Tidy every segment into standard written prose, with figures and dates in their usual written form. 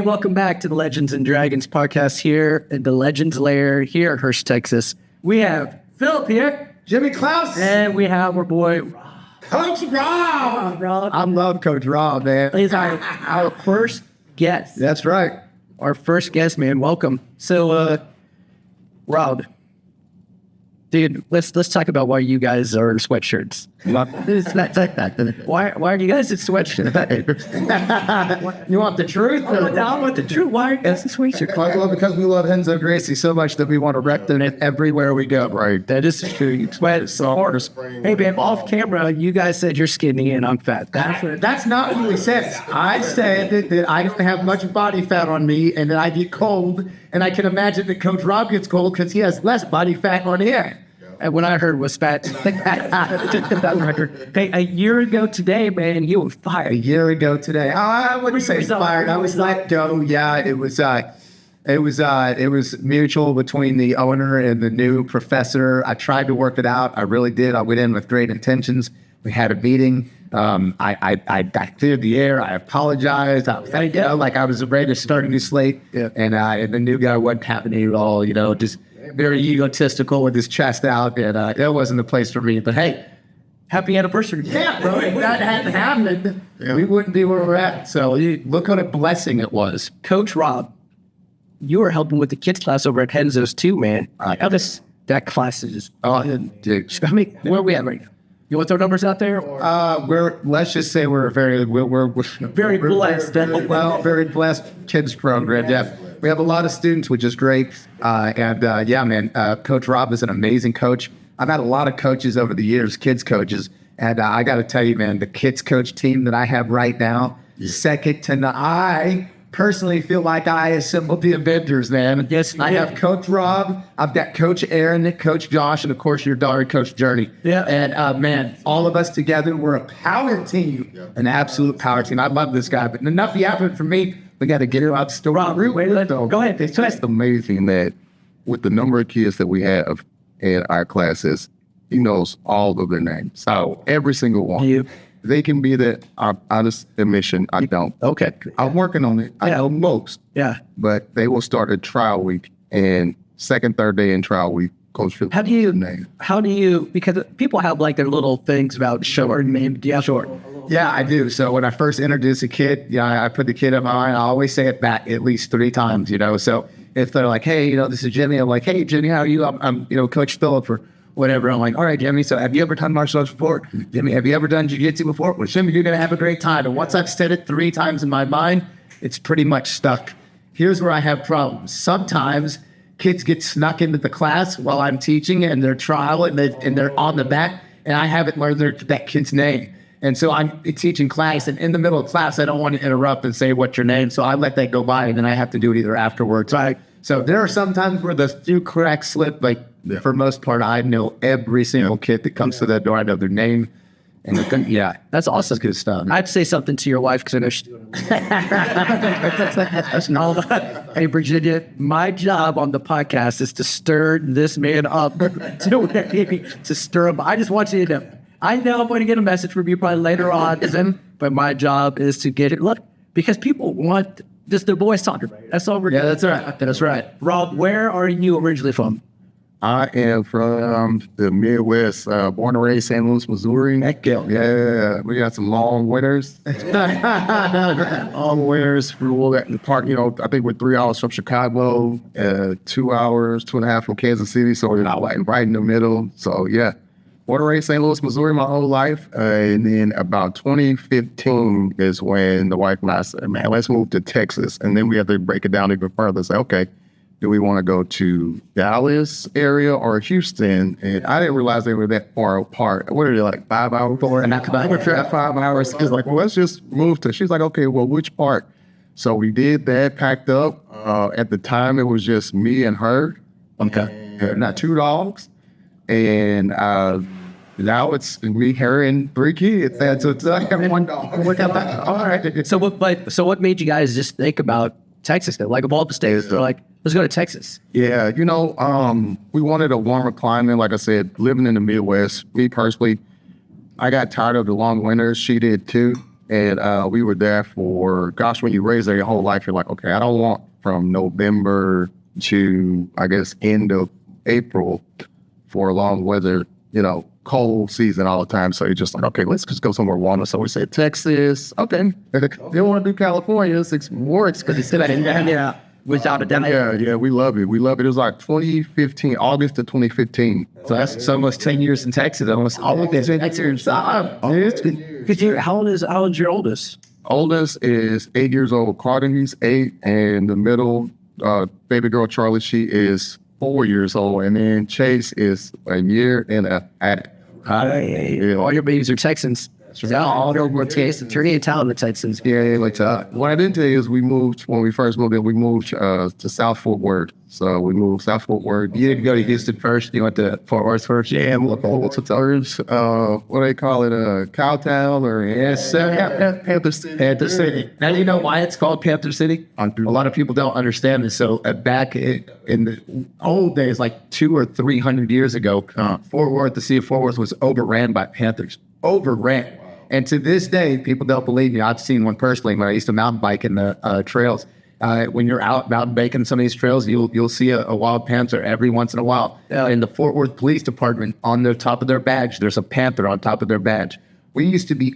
Welcome back to the Legends and Dragons podcast here at the Legends Lair here in Hurst, Texas. We have Philip here, Jimmy Klaus, and we have our boy Coach Rob. I love Coach Rob, man. He's our first guest. That's right. Our first guest, man. Welcome. So, Rob, dude, let's talk about why you guys are in sweatshirts. It's not like that. Why are you guys in sweatshirts? You want the truth? I want the truth. Why are you guys in sweatshirts? Well, because we love Renzo Gracie so much that we want to rep it everywhere we go. Right. That is true. You sweat so hard. Hey, man, off camera, you guys said you're skinny and I'm fat. That's not what we said. I said that I don't have much body fat on me and that I get cold. And I can imagine that Coach Rob gets cold because he has less body fat on him. And what I heard was fat. Hey, a year ago today, man, you were fired. A year ago today. I wouldn't say fired. I was like, oh, yeah, it was mutual between the owner and the new professor. I tried to work it out. I really did. I went in with great intentions. We had a meeting. I cleared the air. I apologized. I was ready to start a new slate. Yeah. And the new guy wasn't happening at all, just very egotistical with his chest out. And that wasn't the place for me. But hey, happy anniversary. Yeah, bro. If that hadn't happened, we wouldn't be where we're at. So look what a blessing it was. Coach Rob, you were helping with the kids class over at Renzo's too, man. That class is Dude. Where are we at right now? You want to throw numbers out there? Let's just say we're very blessed. Very blessed kids program. Yeah, we have a lot of students, which is great. Coach Rob is an amazing coach. I've had a lot of coaches over the years, kids coaches, and I got to tell you, man, the kids coach team that I have right now, second to none. I personally feel like I assembled the Avengers, man. Yes, I have Coach Rob, I've got Coach Aaron, Coach Josh, and of course your daughter, Coach Journey. Yeah. And man, all of us together, we're a power team, an absolute power team. I love this guy, but enough happened for me. We got to get her out. Go ahead. It's amazing that with the number of kids that we have in our classes, he knows all of their names. So every single one. They can be the honest admission. I don't. Okay. I'm working on it. I know most. Yeah. But they will start at trial week, and second, third day in trial week, Coach Phil. How do you, because people have like their little things about short name. Yeah, short. Yeah, I do. So when I first introduce a kid, I put the kid in my mind. I always say it back at least 3 times, So if they're like, hey, this is Jimmy. I'm like, hey, Jimmy, how are you? I'm Coach Philip or whatever. I'm like, all right, Jimmy, so have you ever done martial arts before? Jimmy, have you ever done jiu-jitsu before? Well, Jimmy, you're going to have a great time. And once I've said it 3 times in my mind, it's pretty much stuck. Here's where I have problems. Sometimes kids get snuck into the class while I'm teaching and they're trial and they're on the back and I haven't learned that kid's name. And so I'm teaching class and in the middle of class, I don't want to interrupt and say, what's your name? So I let that go by and then I have to do it either afterwards. So there are some times where the few cracks slip, for most part, I know every single kid that comes to that door. I know their name. And that's awesome. That's good stuff. I'd say something to your wife because I know she's doing it. That's not. Hey, Virginia, my job on the podcast is to stir this man up, to stir him. I just want you to know. I know I'm going to get a message from you probably later on, but my job is to get it. Look, because people want just their voice talking. That's all we're doing. Yeah, that's right. That's right. Rob, where are you originally from? I am from the Midwest, born and raised St. Louis, Missouri. Yeah, we got some long winters. Long winters for the park. I think we're 3 hours from Chicago, 2 hours, 2.5 from Kansas City. So we're right in the middle. So yeah, born and raised St. Louis, Missouri my whole life. And then about 2015 is when the wife and I said, man, let's move to Texas. And then we had to break it down even further. Say, okay, do we want to go to Dallas area or Houston? And I didn't realize they were that far apart. What are they, like 5 hours apart? And I went for 5 hours. She's like, well, let's just move to. She's like, okay, well, which part? So we did that, packed up. At the time, it was just me and her. Okay. Not 2 dogs. And now it's me, her, and 3 kids. And so it's like 1 dog. All right. So what made you guys just think about Texas though? Like of all the states, they're like, let's go to Texas. Yeah, we wanted a warmer climate. Like I said, living in the Midwest, me personally, I got tired of the long winters. She did too. And we were there for, gosh, when you raise there your whole life, you're like, okay, I don't want from November to, I guess, end of April for a long weather, cold season all the time. So you're just like, okay, let's just go somewhere warmer. So we say Texas. Okay. They want to do California. It's more expensive. Yeah. Without a doubt. Yeah, we love it. We love it. It was like 2015, August of 2015. So that's almost 10 years in Texas. Almost all of this. How old's your oldest? Oldest is 8 years old. Carter's 8, and the middle baby girl Charlie, she is 4 years old, and then Chase is a year and a half. All your babies are Texans. All over Texas. Attorney talent in Texas. Yeah, like what I didn't tell you is when we first moved in, we moved to South Fort Worth. So we moved South Fort Worth. You didn't go to Houston first. You went to Fort Worth first. Yeah, what do they call it? Cowtown or yes, sir. Panther City. Panther City. Now do you know why it's called Panther City? A lot of people don't understand this. So back in the old days, like 200 or 300 years ago, Fort Worth, the city of Fort Worth was overran by Panthers. Overran. And to this day, people don't believe me. I've seen one personally when I used to mountain bike in the trails. When you're out mountain biking some of these trails, you'll see a wild panther every once in a while. In the Fort Worth Police Department, on the top of their badge, there's a panther on top of their badge. We used to be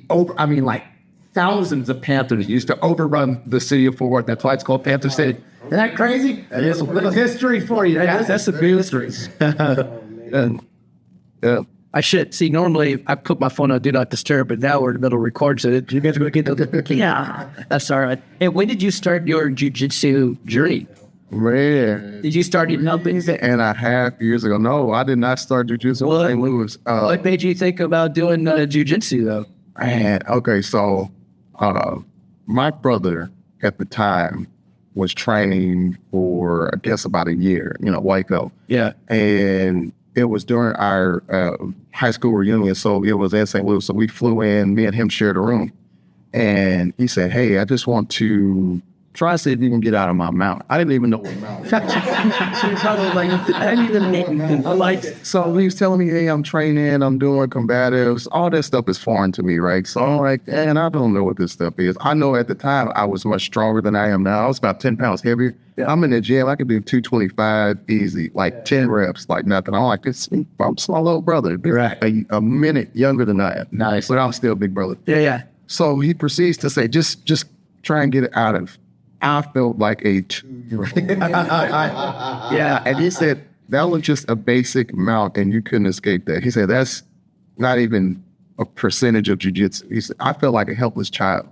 thousands of panthers used to overrun the city of Fort Worth. That's why it's called Panther City. Isn't that crazy? That is a little history for you. That's a big history. Yeah. I should see. Normally, I put my phone on Do Not Disturb, but now we're in the middle of record, so you guys are going to get the. Yeah, that's all right. And when did you start your jiu-jitsu journey? Man. Did you start in nothing? And a half years ago. No, I did not start jiu-jitsu in St. Louis. What made you think about doing jiu-jitsu, though? Man, okay, so my brother at the time was training for, I guess, about a year, white belt. Yeah. And it was during our high school reunion, so it was in St. Louis. So we flew in, me and him shared a room. And he said, hey, I just want to try to see if you can get out of my mount. I didn't even know what mount was. So he was telling me, hey, I'm training, I'm doing combatives. All that stuff is foreign to me, right? So I'm like, man, I don't know what this stuff is. I know at the time I was much stronger than I am now. I was about 10 pounds heavier. Yeah. I'm in the gym. I could do 225 easy, like 10 reps, like nothing. I'm like, I'm a small little brother. Right. A minute younger than I am. Nice. But I'm still a big brother. Yeah. So he proceeds to say, just try and get it out of. I felt like a 2-year-old. Yeah, and he said, that was just a basic mount and you couldn't escape that. He said, that's not even a percentage of jiu-jitsu. He said, I felt like a helpless child.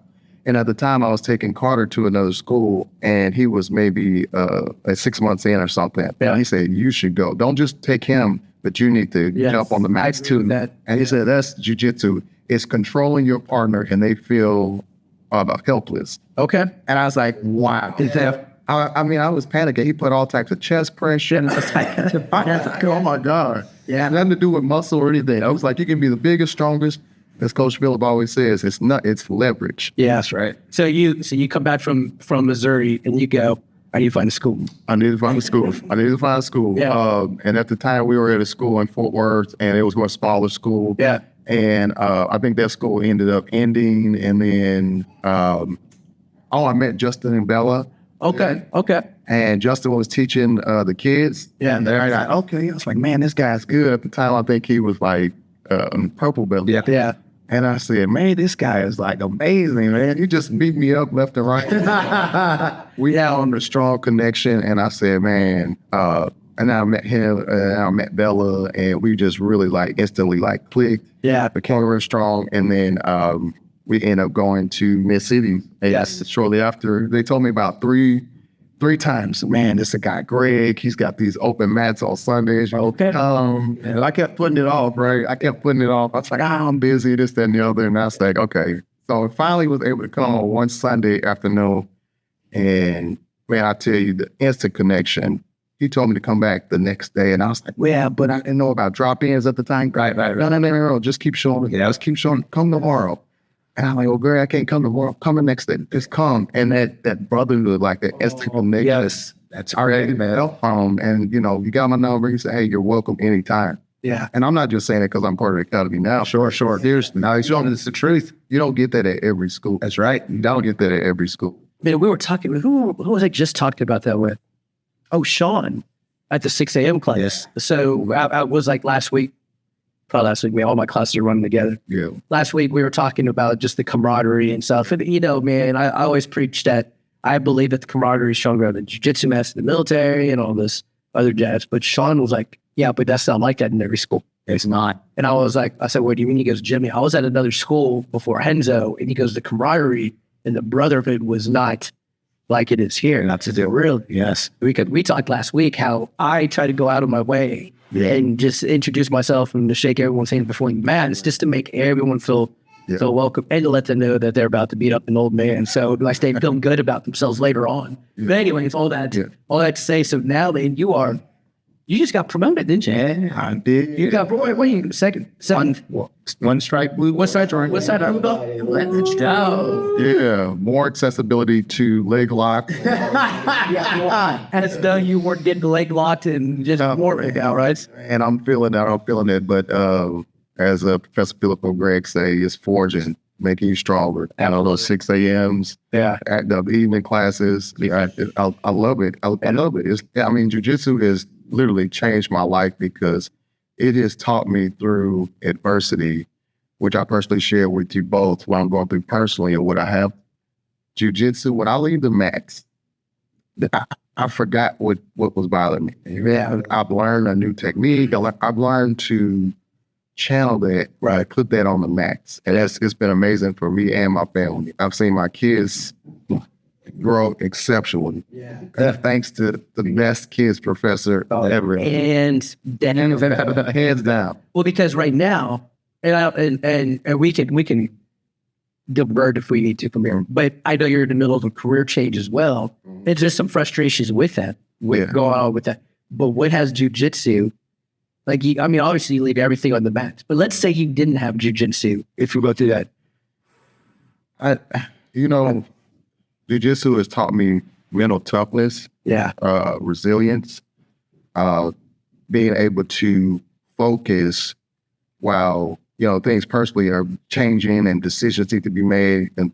And at the time I was taking Carter to another school and he was maybe 6 months in or something. Yeah. And he said, you should go. Don't just take him, but you need to jump on the mats too. And he said, that's jiu-jitsu. It's controlling your partner and they feel helpless. Okay. And I was like, wow. I was panicking. He put all types of chest pressure. And I was like, oh my God. Yeah. Nothing to do with muscle or anything. I was like, you can be the biggest, strongest. As Coach Phillip always says, it's leverage. Yeah, that's right. So you come back from Missouri and you go, I need to find a school. I need to find a school. Yeah. And at the time we were at a school in Fort Worth and it was a smaller school. Yeah. And I think that school ended up ending. And then, I met Justin and Bella. Okay. And Justin was teaching the kids. Yeah. And they're like, okay. I was like, man, this guy's good. At the time, I think he was like purple belt. Yeah. And I said, man, this guy is like amazing, man. He just beat me up left and right. We had a strong connection. And I said, man, and I met him, and I met Bella, and we just really instantly clicked. Yeah. Became real strong. And then we ended up going to Mississippi. Yes. Shortly after, they told me about three times, man, this is a guy, Greg, he's got these open mats on Sundays. Okay. And I kept putting it off, right? I was like, I'm busy, this, that, and the other. And I was like, okay. So I finally was able to come on one Sunday afternoon. And man, I tell you, the instant connection. He told me to come back the next day. And I was like, yeah, but I didn't know about drop-ins at the time. Right. No, just keep showing me. Yeah, just keep showing, come tomorrow. And I'm like, well, Greg, I can't come tomorrow. Come the next day. Just come. And that brotherhood, that instant connection. Yes. That's already, man. And, you got my number. He said, hey, you're welcome anytime. Yeah. And I'm not just saying it because I'm part of the academy now. Sure. It's the truth. You don't get that at every school. That's right. You don't get that at every school. Man, we were talking, who was I just talking about that with? Oh, Sean at the 6 a.m. class. Yes. So I was like last week, probably last week, all my classes are running together. Yeah. Last week, we were talking about just the camaraderie and stuff. And, you know, man, I always preach that I believe that the camaraderie is stronger than jiu-jitsu master in the military and all this other jazz. But Sean was like, yeah, but that's not like that in every school. It's not. And I was like, I said, what do you mean? He goes, Jimmy, I was at another school before Renzo. And he goes, the camaraderie and the brotherhood was not like it is here. Not to do. Really. Yes. We talked last week how I try to go out of my way and just introduce myself and to shake everyone's hand before the mat. It's just to make everyone feel welcome and to let them know that they're about to beat up an old man. So like they feel good about themselves later on. But anyways, all that to say. So now then you just got promoted, didn't you? Yeah, I did. You got promoted. Second. One strike blue. What's that? Let's go. Yeah. More accessibility to leg lock. As though you weren't getting leg locked and just more out, right? And I'm feeling it. But as Professor Philip O'Greg say, it's forging, making you stronger. And all those 6 a.m.s, at the evening classes, I love it. I love it. Jiu-jitsu has literally changed my life because it has taught me through adversity, which I personally share with you both, what I'm going through personally and what I have. Jiu-jitsu, when I leave the mats, I forgot what was bothering me. Yeah, I've learned a new technique. I've learned to channel that, right? Put that on the mats, and it's been amazing for me and my family. I've seen my kids grow exceptionally. Yeah, thanks to the best kids professor ever. And hands down. Well, because right now, and we can divert if we need to from here, but I know you're in the middle of a career change as well. There's just some frustrations with that, going on with that. But what has jiu-jitsu? Like, obviously you leave everything on the mat, but let's say you didn't have jiu-jitsu, if you go through that. Jiu-jitsu has taught me mental toughness, resilience, being able to focus while, things personally are changing and decisions need to be made and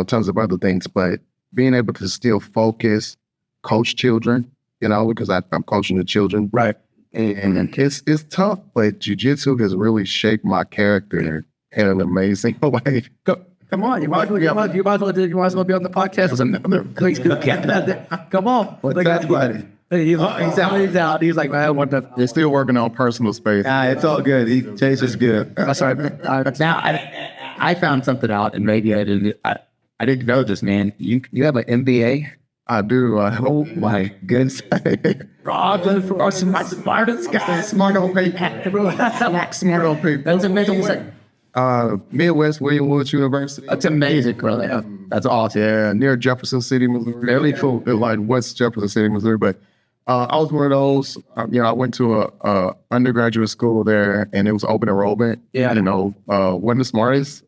tons of other things, but being able to still focus, coach children, because I'm coaching the children. Right. And it's tough, but jiu-jitsu has really shaped my character in an amazing way. Come on, you might as well be on the podcast. Come on. That's funny. He's out. He's like, I want to. They're still working on personal space. It's all good. Chase is good. Sorry. Now, I found something out, and maybe I didn't know this, man. You have an MBA? I do. Oh my goodness. Rob, my smartest guy. Smart old people. Smart old people. That's amazing. Midwest William Woods University. That's amazing, really. That's awesome. Yeah, near Jefferson City, Missouri. Very cool. Like West Jefferson City, Missouri. But I was one of those. I went to a undergraduate school there, and it was open enrollment. Yeah. Wasn't the smartest.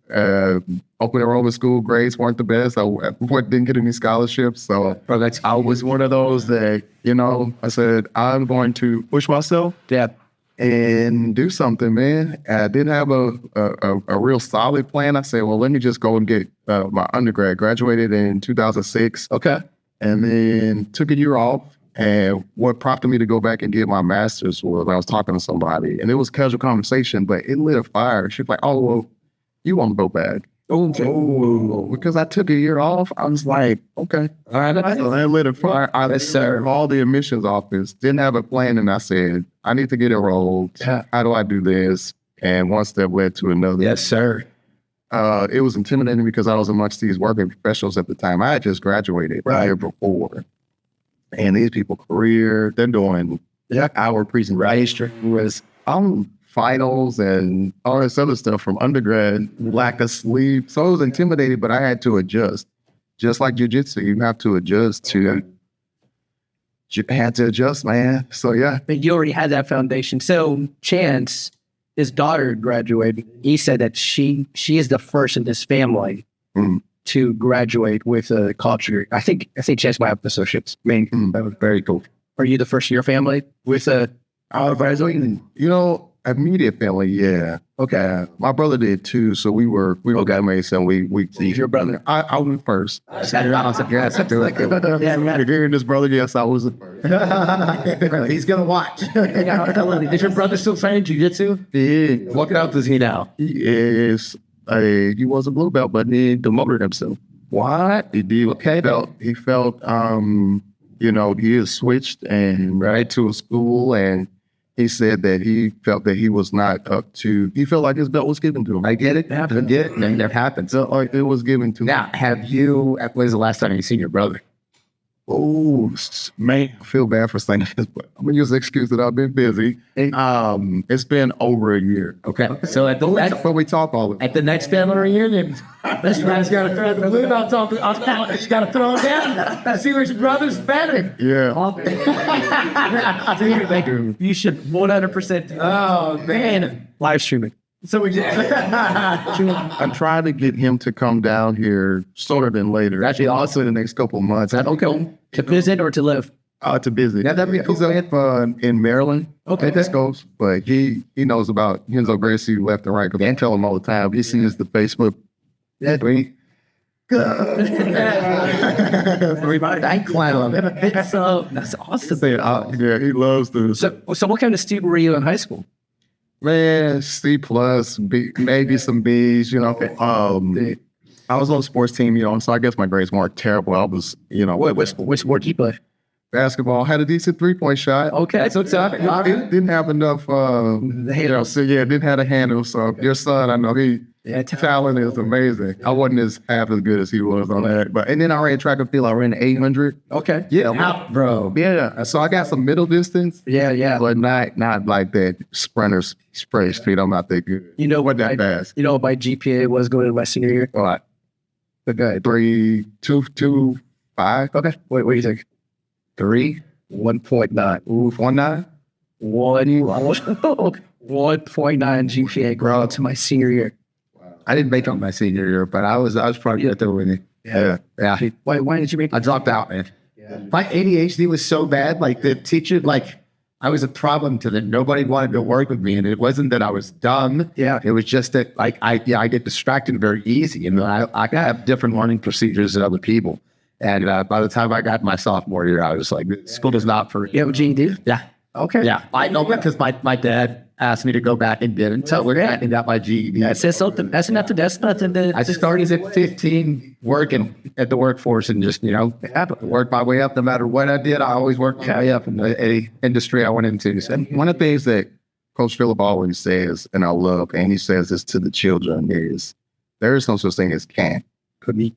Open enrollment school grades weren't the best. I didn't get any scholarships. So I was one of those that, I said, I'm going to push myself. Yeah. And do something, man. I didn't have a real solid plan. I said, well, let me just go and get my undergrad. Graduated in 2006. Okay. And then took a year off. And what prompted me to go back and get my master's was I was talking to somebody. And it was casual conversation, but it lit a fire. She was like, oh, well, you want to go back? Oh, because I took a year off. I was like, okay. All right. So that lit a fire. I served all the admissions office, didn't have a plan. And I said, I need to get enrolled. Yeah. How do I do this? And one step led to another. Yes, sir. It was intimidating because I was amongst these working professionals at the time. I had just graduated the year before. And these people they're doing hour presentation. I'm finals and all this other stuff from undergrad, lack of sleep. So I was intimidated, but I had to adjust. Just like jiu-jitsu, you have to adjust man. So yeah. But you already had that foundation. So Chance, his daughter graduated. He said that she is the first in his family to graduate with a college degree. I think Chance might have associates. I mean, that was very cool. Are you the first in your family with a You know, immediate family, yeah. Okay. My brother did too, so we were mates, and we. Your brother? I went first. Yes. Hearing this brother, yes, I was the first. He's gonna watch. Is your brother still training jiu-jitsu? Yeah. What belt does he now? He was a blue belt, but he demoted himself. What? He did. Okay. He felt, he had switched and right to a school, and he said that he felt that he was not up to. He felt like his belt was given to him. I get it. I get it. That happens. So like it was given to him. Now, when was the last time you seen your brother? Oh man, I feel bad for saying this, but I'm gonna use the excuse that I've been busy. It's been over a year. Okay, so at the we talk all the time. at the next family reunion, this man's got to throw the blue belt on. He's got to throw it down. See which brother's better. Yeah. You should 100%. Oh man! Live streaming. So we just I'm trying to get him to come down here sooner than later. Actually, also in the next couple of months. Okay. To visit or to live? To visit. Yeah, that'd be He's up in Maryland. Okay. This goes, but he knows about Renzo Gracie left and right. Because I tell him all the time. He sees the Facebook. Yeah. Thank you. So that's awesome. Yeah, he loves the So what kind of student were you in high school? man C plus, B, maybe some B's. I was on the sports team, so I guess my grades weren't terrible. I was, Which sport do you play? basketball. Had a decent 3-point shot. Okay, so it's Didn't have enough. Didn't have a handle. So your son, I know talent is amazing. I wasn't half as good as he was on that. And then I ran track and field. I ran 800. Okay. Yeah, bro. Yeah. So I got some middle distance. Yeah. But not like that sprinters spray speed. I'm not that good. You know what that fast. You know what my GPA was going into my senior year? What? Okay. 3, 2, 2, 5. Okay. What do you think? 3, 1.9. Ooh, 1.9. 1.9 GPA growing to my senior year. I didn't make it my senior year, but I was probably good there with it. Yeah. Why did you make I dropped out, man. My ADHD was so bad, like the teacher, I was a problem to them. Nobody wanted to work with me, and it wasn't that I was dumb. Yeah. It was just that, I get distracted very easy, and I have different learning procedures than other people. And by the time I got my sophomore year, I was like, school is not for You have a GED? Yeah. Okay. Yeah. I know because my dad asked me to go back and did it. So we're and got my GED. That's something. That's nothing. I started at 15 working at the workforce and just, worked my way up. No matter what I did, I always worked my way up in the industry I went into. So One of the things that Coach Phillip always says, and I love, and he says this to the children, is there is no such thing as can't.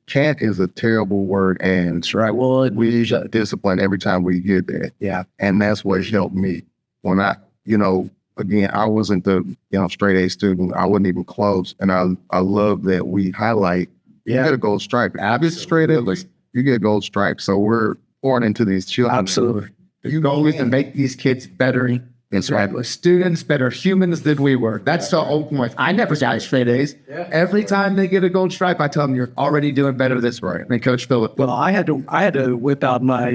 Can't is a terrible word, and we use discipline every time we hear that. Yeah. And that's what helped me. When again, I wasn't the straight A student. I wasn't even close. And I love that we highlight you get a gold stripe. If it's straight A, you get a gold stripe. So we're pouring into these children. Absolutely. you go and make these kids better. That's right. Students, better humans than we were. That's the whole point. I never got straight A's. Yeah. Every time they get a gold stripe, I tell them you're already doing better this way. And Coach Phillip. Well, I had to whip out my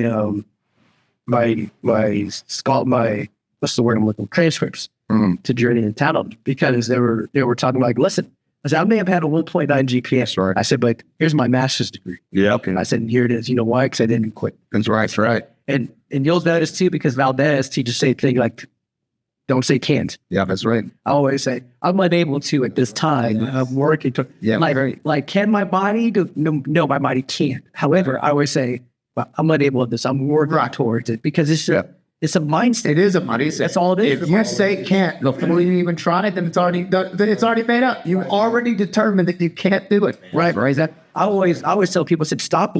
what's the word I'm looking for? Transcripts to Journey and Talent, because they were talking like, listen, I said, I may have had a 1.9 GPS. Right. I said, but here's my master's degree. Yeah. And I said, here it is. You know why? Because I didn't quit. That's right. That's right. And you'll notice too, because Valdez teaches same thing, like, don't say can't. Yeah, that's right. I always say, I'm unable to at this time. I'm working to, like, can my body do? No, my body can't. However, I always say, well, I'm unable at this. I'm working towards it, because it's a mindset. It is a mindset. That's all it is. If you say can't before you even try it, then it's already done. It's already made up. You already determined that you can't do it. Right. That I always tell people, I said, stop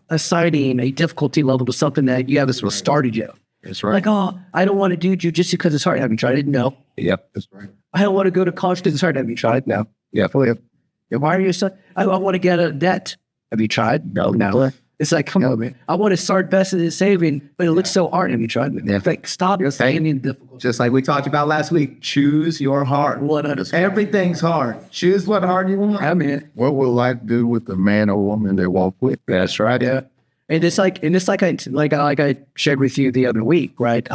assigning a difficulty level to something that you haven't started yet. That's right. Like, oh, I don't want to do jiu-jitsu because it's hard. Have you tried it? No. Yep. That's right. I don't want to go to college because it's hard. Have you tried? No. Yeah. Why are you so? I want to get out of debt. Have you tried? No. It's like, come on, man. I want to start investing in saving, but it looks so hard. Have you tried? Yeah. Like, stop saying difficult. Just like we talked about last week, choose your heart. Everything's hard. Choose what hard you want. I mean, what will life do with the man or woman that won't quit? That's right. Yeah. And it's like I shared with you the other week, right?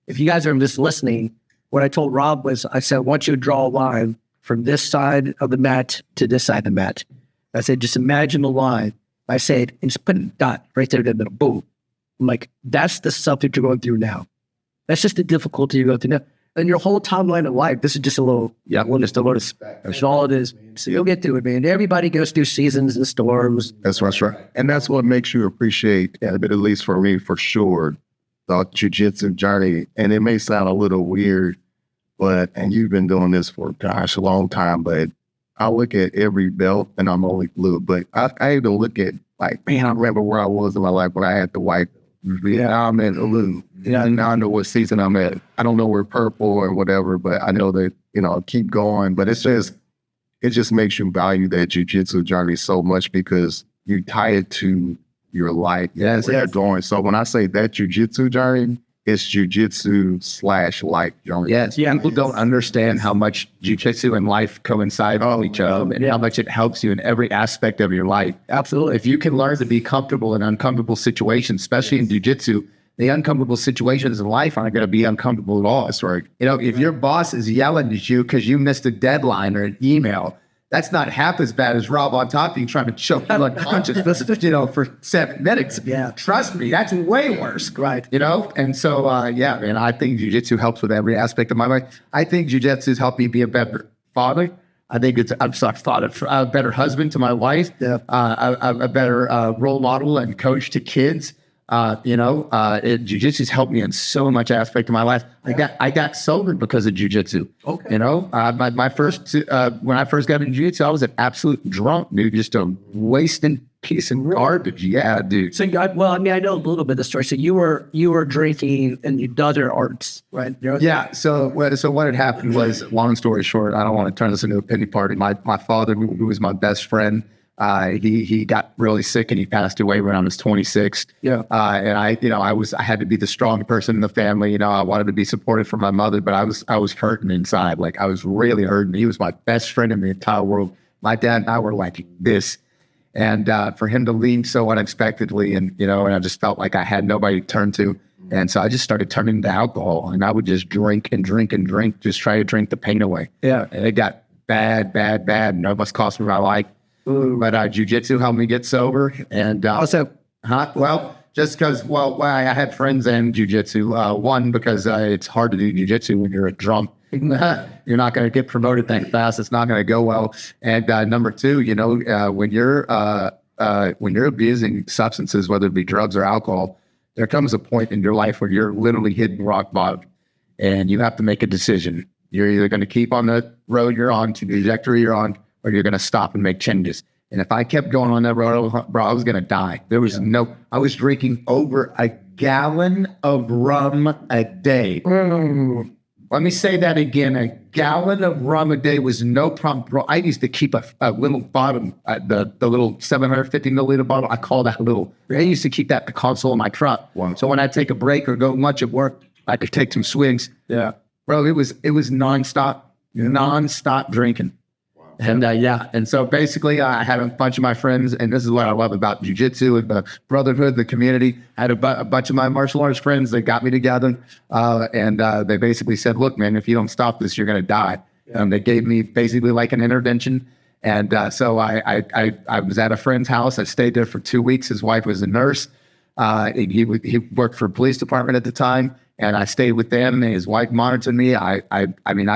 if you guys are just listening, what I told Rob was, I said, I want you to draw a line from this side of the mat to this side of the mat. I said, just imagine a line. I said, and just put a dot right there in the middle. Boom. I'm like, that's the stuff that you're going through now. That's just the difficulty you're going through now. And your whole timeline of life, this is just a little, just a little, that's all it is. So you'll get through it, man. Everybody goes through seasons and storms. That's right. And that's what makes you appreciate, but at least for me, for sure, the jiu-jitsu journey. And it may sound a little weird, and you've been doing this for, gosh, a long time, but I look at every belt and I'm only blue, but I even look at like, man, I remember where I was in my life when I had the white. Yeah, I'm in blue. Yeah, and I know what season I'm at. I don't know where purple or whatever, but I know that, keep going. But it just makes you value that jiu-jitsu journey so much because you tie it to your life. Yes, where you're going. So when I say that jiu-jitsu journey, it's jiu-jitsu/life journey. Yes, people don't understand how much jiu-jitsu and life coincide with each other and how much it helps you in every aspect of your life. Absolutely. If you can learn to be comfortable in uncomfortable situations, especially in jiu-jitsu, the uncomfortable situations in life aren't going to be uncomfortable at all. That's right. If your boss is yelling at you because you missed a deadline or an email, that's not half as bad as Rob on top of you trying to choke you unconscious, for 7 minutes. Yeah. Trust me, that's way worse. Right. And so, man, I think jiu-jitsu helps with every aspect of my life. I think jiu-jitsu's helped me be a better father. I think a better husband to my wife, a better role model and coach to kids. Jiu-jitsu's helped me in so much aspect of my life. I got sober because of jiu-jitsu. Okay. My first when I first got into jiu-jitsu, I was an absolute drunk, dude, just a wasting piece of garbage. Yeah, dude. So, I know a little bit of the story. So you were drinking and you did other arts, right? Yeah. So what had happened was, long story short, I don't want to turn this into a pity party. My father, who was my best friend, he got really sick and he passed away when I was 26. Yeah. And I had to be the strong person in the family. I wanted to be supportive for my mother, but I was hurting inside. Like, I was really hurting. He was my best friend in the entire world. My dad and I were like this. And for him to leave so unexpectedly, and I just felt like I had nobody to turn to. And so I just started turning to alcohol, and I would just drink and drink and drink, just try to drink the pain away. Yeah. And it got bad, and it almost cost me my life. But jiu-jitsu helped me get sober. And just because, I had friends in jiu-jitsu. One, because it's hard to do jiu-jitsu when you're a drunk. You're not going to get promoted that fast. It's not going to go well. And number two, when you're abusing substances, whether it be drugs or alcohol, there comes a point in your life where you're literally hitting rock bottom, and you have to make a decision. You're either going to keep on the road you're on, to the trajectory you're on, or you're going to stop and make changes. And if I kept going on that road, bro, I was going to die. There was I was drinking over a gallon of rum a day. Let me say that again. A gallon of rum a day was no problem, bro. I used to keep a little bottom, the little 750 milliliter bottle. I call that little. I used to keep that in the console of my truck. Wow. So when I take a break or go lunch at work, I could take some swigs. Yeah. Bro, it was nonstop drinking. And and so basically I had a bunch of my friends, and this is what I love about jiu-jitsu and the brotherhood, the community. I had a bunch of my martial arts friends that got me together, and they basically said, look, man, if you don't stop this, you're going to die. They gave me basically like an intervention. And so I was at a friend's house. I stayed there for 2 weeks. His wife was a nurse. He worked for a police department at the time. And I stayed with them, and his wife monitored me. I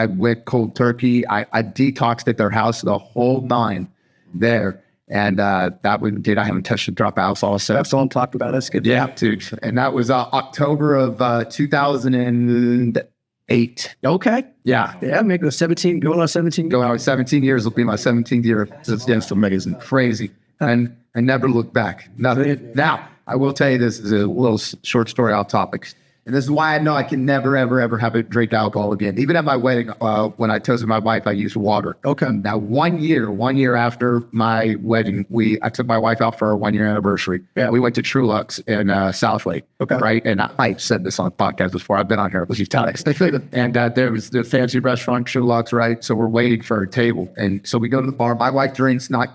went cold turkey. I detoxed at their house, the whole 9 there. And that we did. I haven't touched a drop of alcohol. So that's all I'm talking about. That's good. Yeah, dude. And that was October of 2008. Okay. Yeah. Yeah, making 17, going on 17. Going on 17 years will be my 17th year. It's just amazing. Crazy. And I never looked back. Nothing. Now, I will tell you, this is a little short story off topic. And this is why I know I can never, ever, ever have a drink alcohol again. Even at my wedding, when I toasted my wife, I used water. Okay. Now, 1 year after my wedding, I took my wife out for our 1-year anniversary. Yeah. We went to Trulux in South Lake. Okay. Right. And I said this on the podcast before. I've been on here a few times. And there was the fancy restaurant, Trulux, right? So we're waiting for a table. And so we go to the bar. My wife drinks, not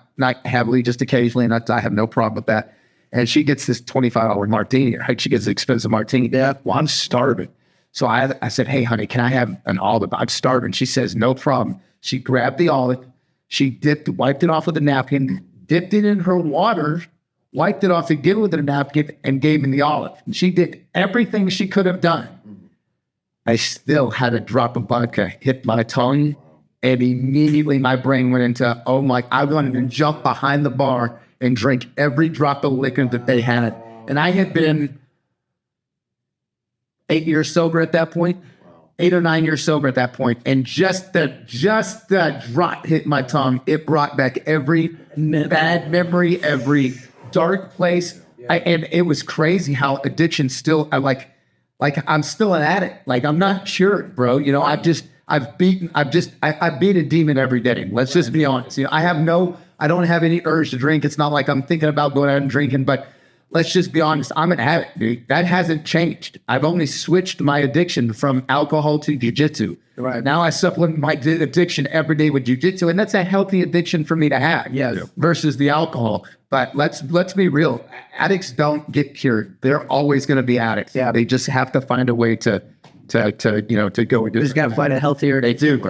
heavily, just occasionally. And I have no problem with that. And she gets this $25 martini, right? She gets an expensive martini. Yeah. Well, I'm starving. So I said, hey, honey, can I have an olive? I'm starving. She says, no problem. She grabbed the olive. She wiped it off with a napkin, dipped it in her water, wiped it off again with a napkin, and gave me the olive. And she did everything she could have done. I still had a drop of vodka hit my tongue, and immediately my brain went into, oh my, I wanted to jump behind the bar and drink every drop of liquor that they had. And I had been 8 years sober at that point, 8 or 9 years sober at that point. And just the drop hit my tongue. It brought back every bad memory, every dark place. And it was crazy how addiction still, I'm still an addict. Like, I'm not cured, bro. You know, I beat a demon every day. Let's just be honest. You know, I don't have any urge to drink. It's not like I'm thinking about going out and drinking, but let's just be honest. I'm an addict, dude. That hasn't changed. I've only switched my addiction from alcohol to jiu-jitsu. Right. Now I supplement my addiction every day with jiu-jitsu, and that's a healthy addiction for me to have. Yes. Versus the alcohol. But let's be real. Addicts don't get cured. They're always going to be addicts. Yeah. They just have to find a way to go and do. Just got to find a healthier. They do.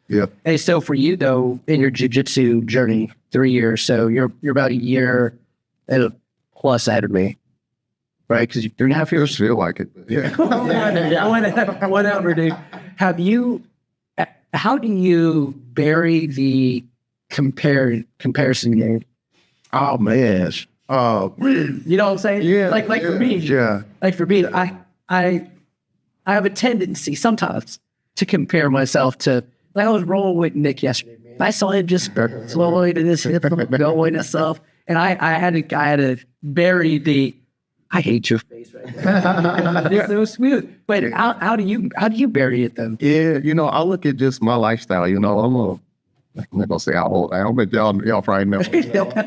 Yeah. Hey, so for you though, in your jiu-jitsu journey, 3 years, so you're about a year and plus ahead of me, right? Because you're 3.5 years. Feel like it. Yeah. Whatever, dude. How do you bury the comparison game? Oh man. You know what I'm saying? Yeah. Like for me. Yeah. Like for me, I have a tendency sometimes to compare myself to. Like I was rolling with Nick yesterday. I saw him just slowly to this hip going and stuff, and I had to bury the. I hate your face right now. It's so smooth. But how do you bury it then? Yeah, you know, I look at just my lifestyle. You know, I'm not gonna say how old I am, but y'all probably know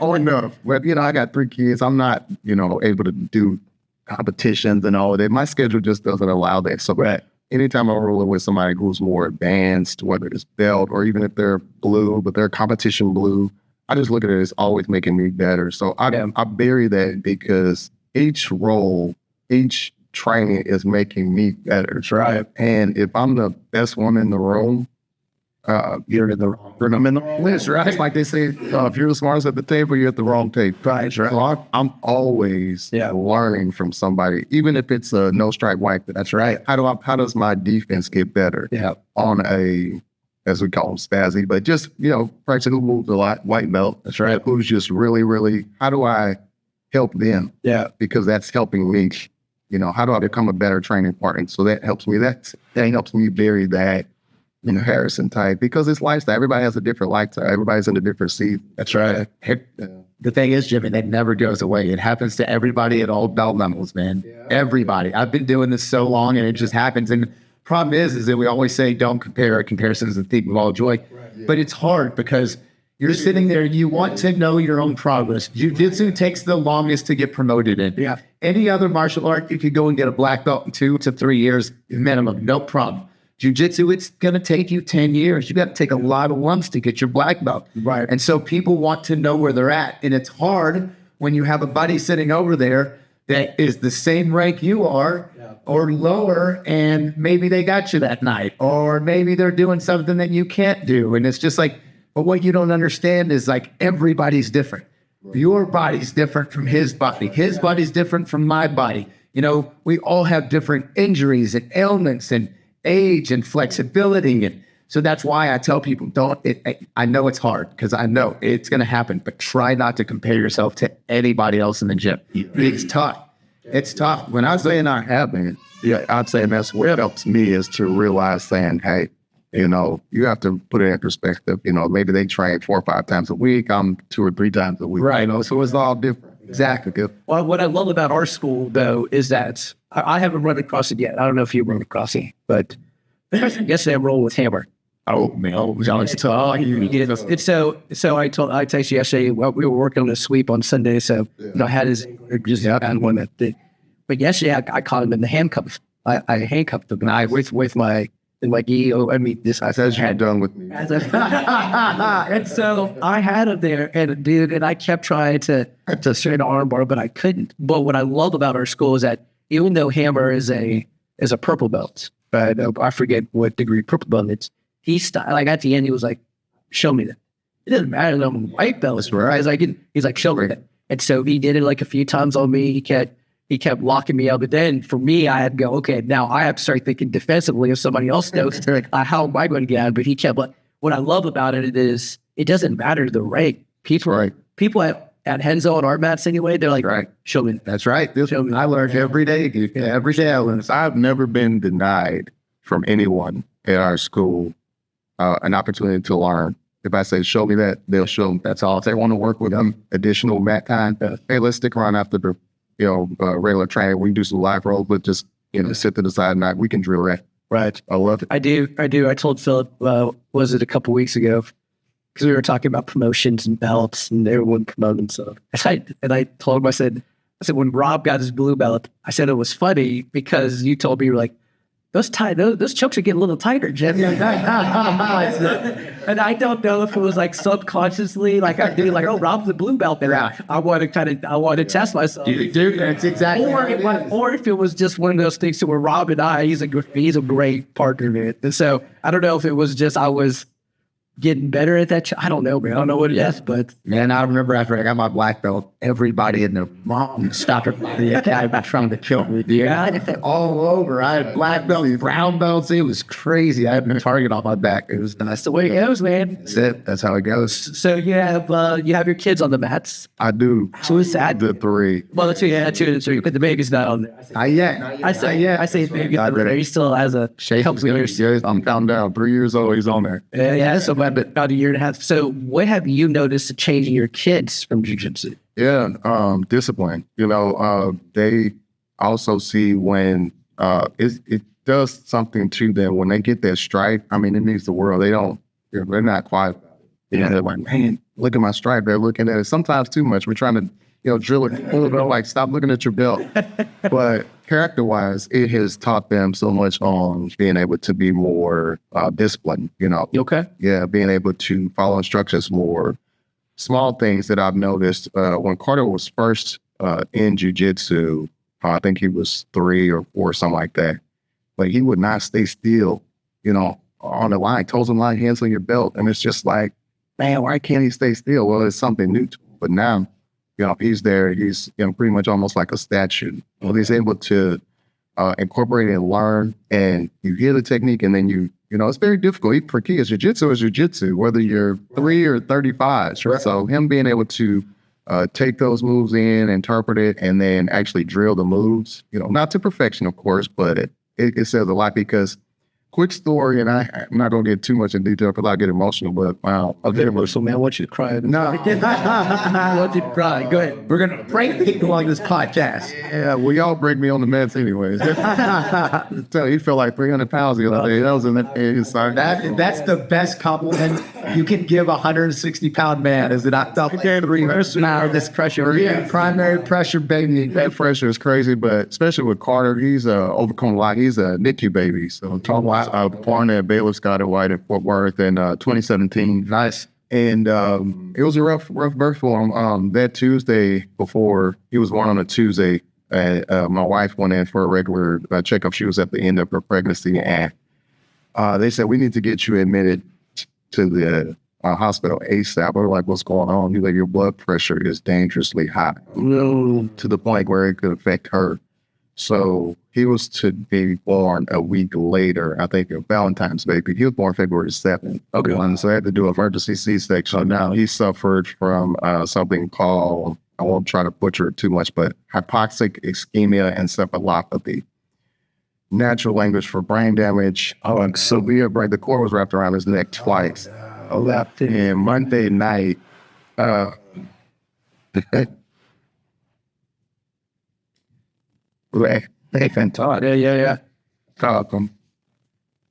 old enough. But you know, I got 3 kids. I'm not, you know, able to do competitions and all of that. My schedule just doesn't allow that. So anytime I'm rolling with somebody who's more advanced, whether it's belt or even if they're blue, but they're competition blue, I just look at it as always making me better. So I bury that because each role, each training is making me better. Right. And if I'm the best one in the room, you're in the wrong. I'm in the wrong list, right? It's like they say, if you're the smartest at the table, you're at the wrong table. Right. So I'm always learning from somebody, even if it's a no strike white. That's right. How does my defense get better? Yeah. On a, as we call them, spazzy, but just, you know, person who moves a lot, white belt. That's right. Who's just really, really, how do I help them? Yeah. Because that's helping me. You know, how do I become a better training partner? So that helps me. That helps me bury that, you know, Harrison type, because it's lifestyle. Everybody has a different lifestyle. Everybody's in a different seat. That's right. The thing is, Jimmy, that never goes away. It happens to everybody at all belt levels, man. Yeah. Everybody. I've been doing this so long, and it just happens. And the problem is that we always say, don't compare. Comparison is the thief of all joy. Right, yeah. But it's hard because you're sitting there, you want to know your own progress. Jiu-jitsu takes the longest to get promoted in. Yeah. Any other martial art, you could go and get a black belt in 2 to 3 years minimum, no problem. Jiu-jitsu, it's going to take you 10 years. You got to take a lot of lumps to get your black belt. Right. And so people want to know where they're at. And it's hard when you have a buddy sitting over there that is the same rank you are or lower, and maybe they got you that night, or maybe they're doing something that you can't do. And it's just like, but what you don't understand is like everybody's different. Right. Your body's different from his body. His body's different from my body. You know, we all have different injuries and ailments and age and flexibility. And so that's why I tell people, I know it's hard because I know it's going to happen, but try not to compare yourself to anybody else in the gym. It's tough. It's tough. When I say not happening, I'd say that's what helps me is to realize saying, hey, you know, you have to put it in perspective. You know, maybe they train 4 or 5 times a week. I'm 2 or 3 times a week. Right. You know, so it's all different. Exactly. Well, what I love about our school, though, is that I haven't run across it yet. I don't know if you run across it, but yesterday I rolled with Hammer. Oh, man. So I texted you yesterday, well, we were working on a sweep on Sunday, so you know, I had his just had one that did. But yesterday I caught him in the handcuffs. I handcuffed him, and I with my gi. I mean, this I said you had done with me. And so I had him there, and I kept trying to straighten an arm bar, but I couldn't. But what I love about our school is that even though Hammer is a is a purple belt. But I forget what degree purple belt it's. Like at the end, he was like, show me that. It doesn't matter that I'm a white belt. That's right. He's like, show me that. And so he did it like a few times on me. He kept locking me up. But then for me, I had to go, okay, now I have to start thinking defensively if somebody else knows. How am I going to get out? But he kept, what I love about it is it doesn't matter the rank. People at Renzo and our mats anyway, they're like, show me. That's right. I learned every day. Every day I learned. I've never been denied from anyone at our school an opportunity to learn. If I say, show me that, they'll show me. That's all. If they want to work with them, additional mat time, hey, let's stick around after the regular training. We can do some live rolls, but just sit to the side and we can drill that. Right. I love it. I do. I told Philip, was it a couple weeks ago? Because we were talking about promotions and belts and everyone promoting stuff. And I told him, I said, when Rob got his blue belt, I said it was funny because you told me, you were like, those chokes are getting a little tighter, Jim. And I don't know if it was like subconsciously, like I do, like, oh, Rob's the blue belt. And I want to test myself. You do. That's exactly. Or if it was just one of those things where Rob and I, he's a great partner, man. And so I don't know if it was just I was getting better at that. I don't know, man. I don't know what it is, but man, I remember after I got my black belt, everybody in their mom stopped the guy trying to kill me. Yeah, all over. I had black belts, brown belts. It was crazy. I had a target on my back. It was that's the way it goes, man. That's it. That's how it goes. So you have your kids on the mats. I do. So is that the 3? Well, the 2, yeah, 2 and 3, but the baby's not on there. I say baby. He still has a helps me. I'm down 3 years old. He's on there. Yeah. So about a year and a half. So what have you noticed changing your kids from jiu-jitsu? Yeah, discipline. They also see when it does something to them when they get that strike. I mean, it means the world. They're not quiet. They're like, man, look at my stripe. They're looking at it sometimes too much. We're trying to, drill it. Like, stop looking at your belt. But character-wise, it has taught them so much on being able to be more disciplined. Okay. Yeah, being able to follow instructions more. Small things that I've noticed when Carter was first in jiu-jitsu, I think he was 3 or 4, something like that. But he would not stay still, on the line, toes on line, hands on your belt. And it's just like, man, why can't he stay still? Well, it's something new to him. But now, he's there. He's, pretty much almost like a statue. Well, he's able to incorporate and learn. And you hear the technique, and then it's very difficult. For kids, jiu-jitsu is jiu-jitsu, whether you're 3 or 35. Sure. So him being able to take those moves in, interpret it, and then actually drill the moves, not to perfection, of course, but it says a lot because quick story, and I'm not going to get too much in detail because I get emotional, but wow. I'll get emotional, man. I want you to cry. No. I want you to cry. Go ahead. We're going to break people on this podcast. Yeah, well, y'all break me on the meds anyways. Tell you, he felt like 300 pounds the other day. That was in the That's the best compliment you can give a 160-pound man, is it? I felt now this pressure. Yeah, primary pressure, baby. That pressure is crazy, but especially with Carter, he's overcome a lot. He's a NICU baby, so born at Baylor Scott and White in Fort Worth in 2017. Nice. And it was a rough birth for him. That Tuesday before he was born on a Tuesday, my wife went in for a regular checkup. She was at the end of her pregnancy, and they said, we need to get you admitted to the hospital ASAP. We're like, what's going on? He's like, your blood pressure is dangerously high to the point where it could affect her. So he was to be born a week later, I think, of Valentine's Day. He was born February 7th. Okay. So I had to do an emergency C-section. So now he suffered from something called, I won't try to butcher it too much, but hypoxic ischemia encephalopathy. Natural language for brain damage. Severe brain. The cord was wrapped around his neck twice. And Monday night, they can talk. Yeah.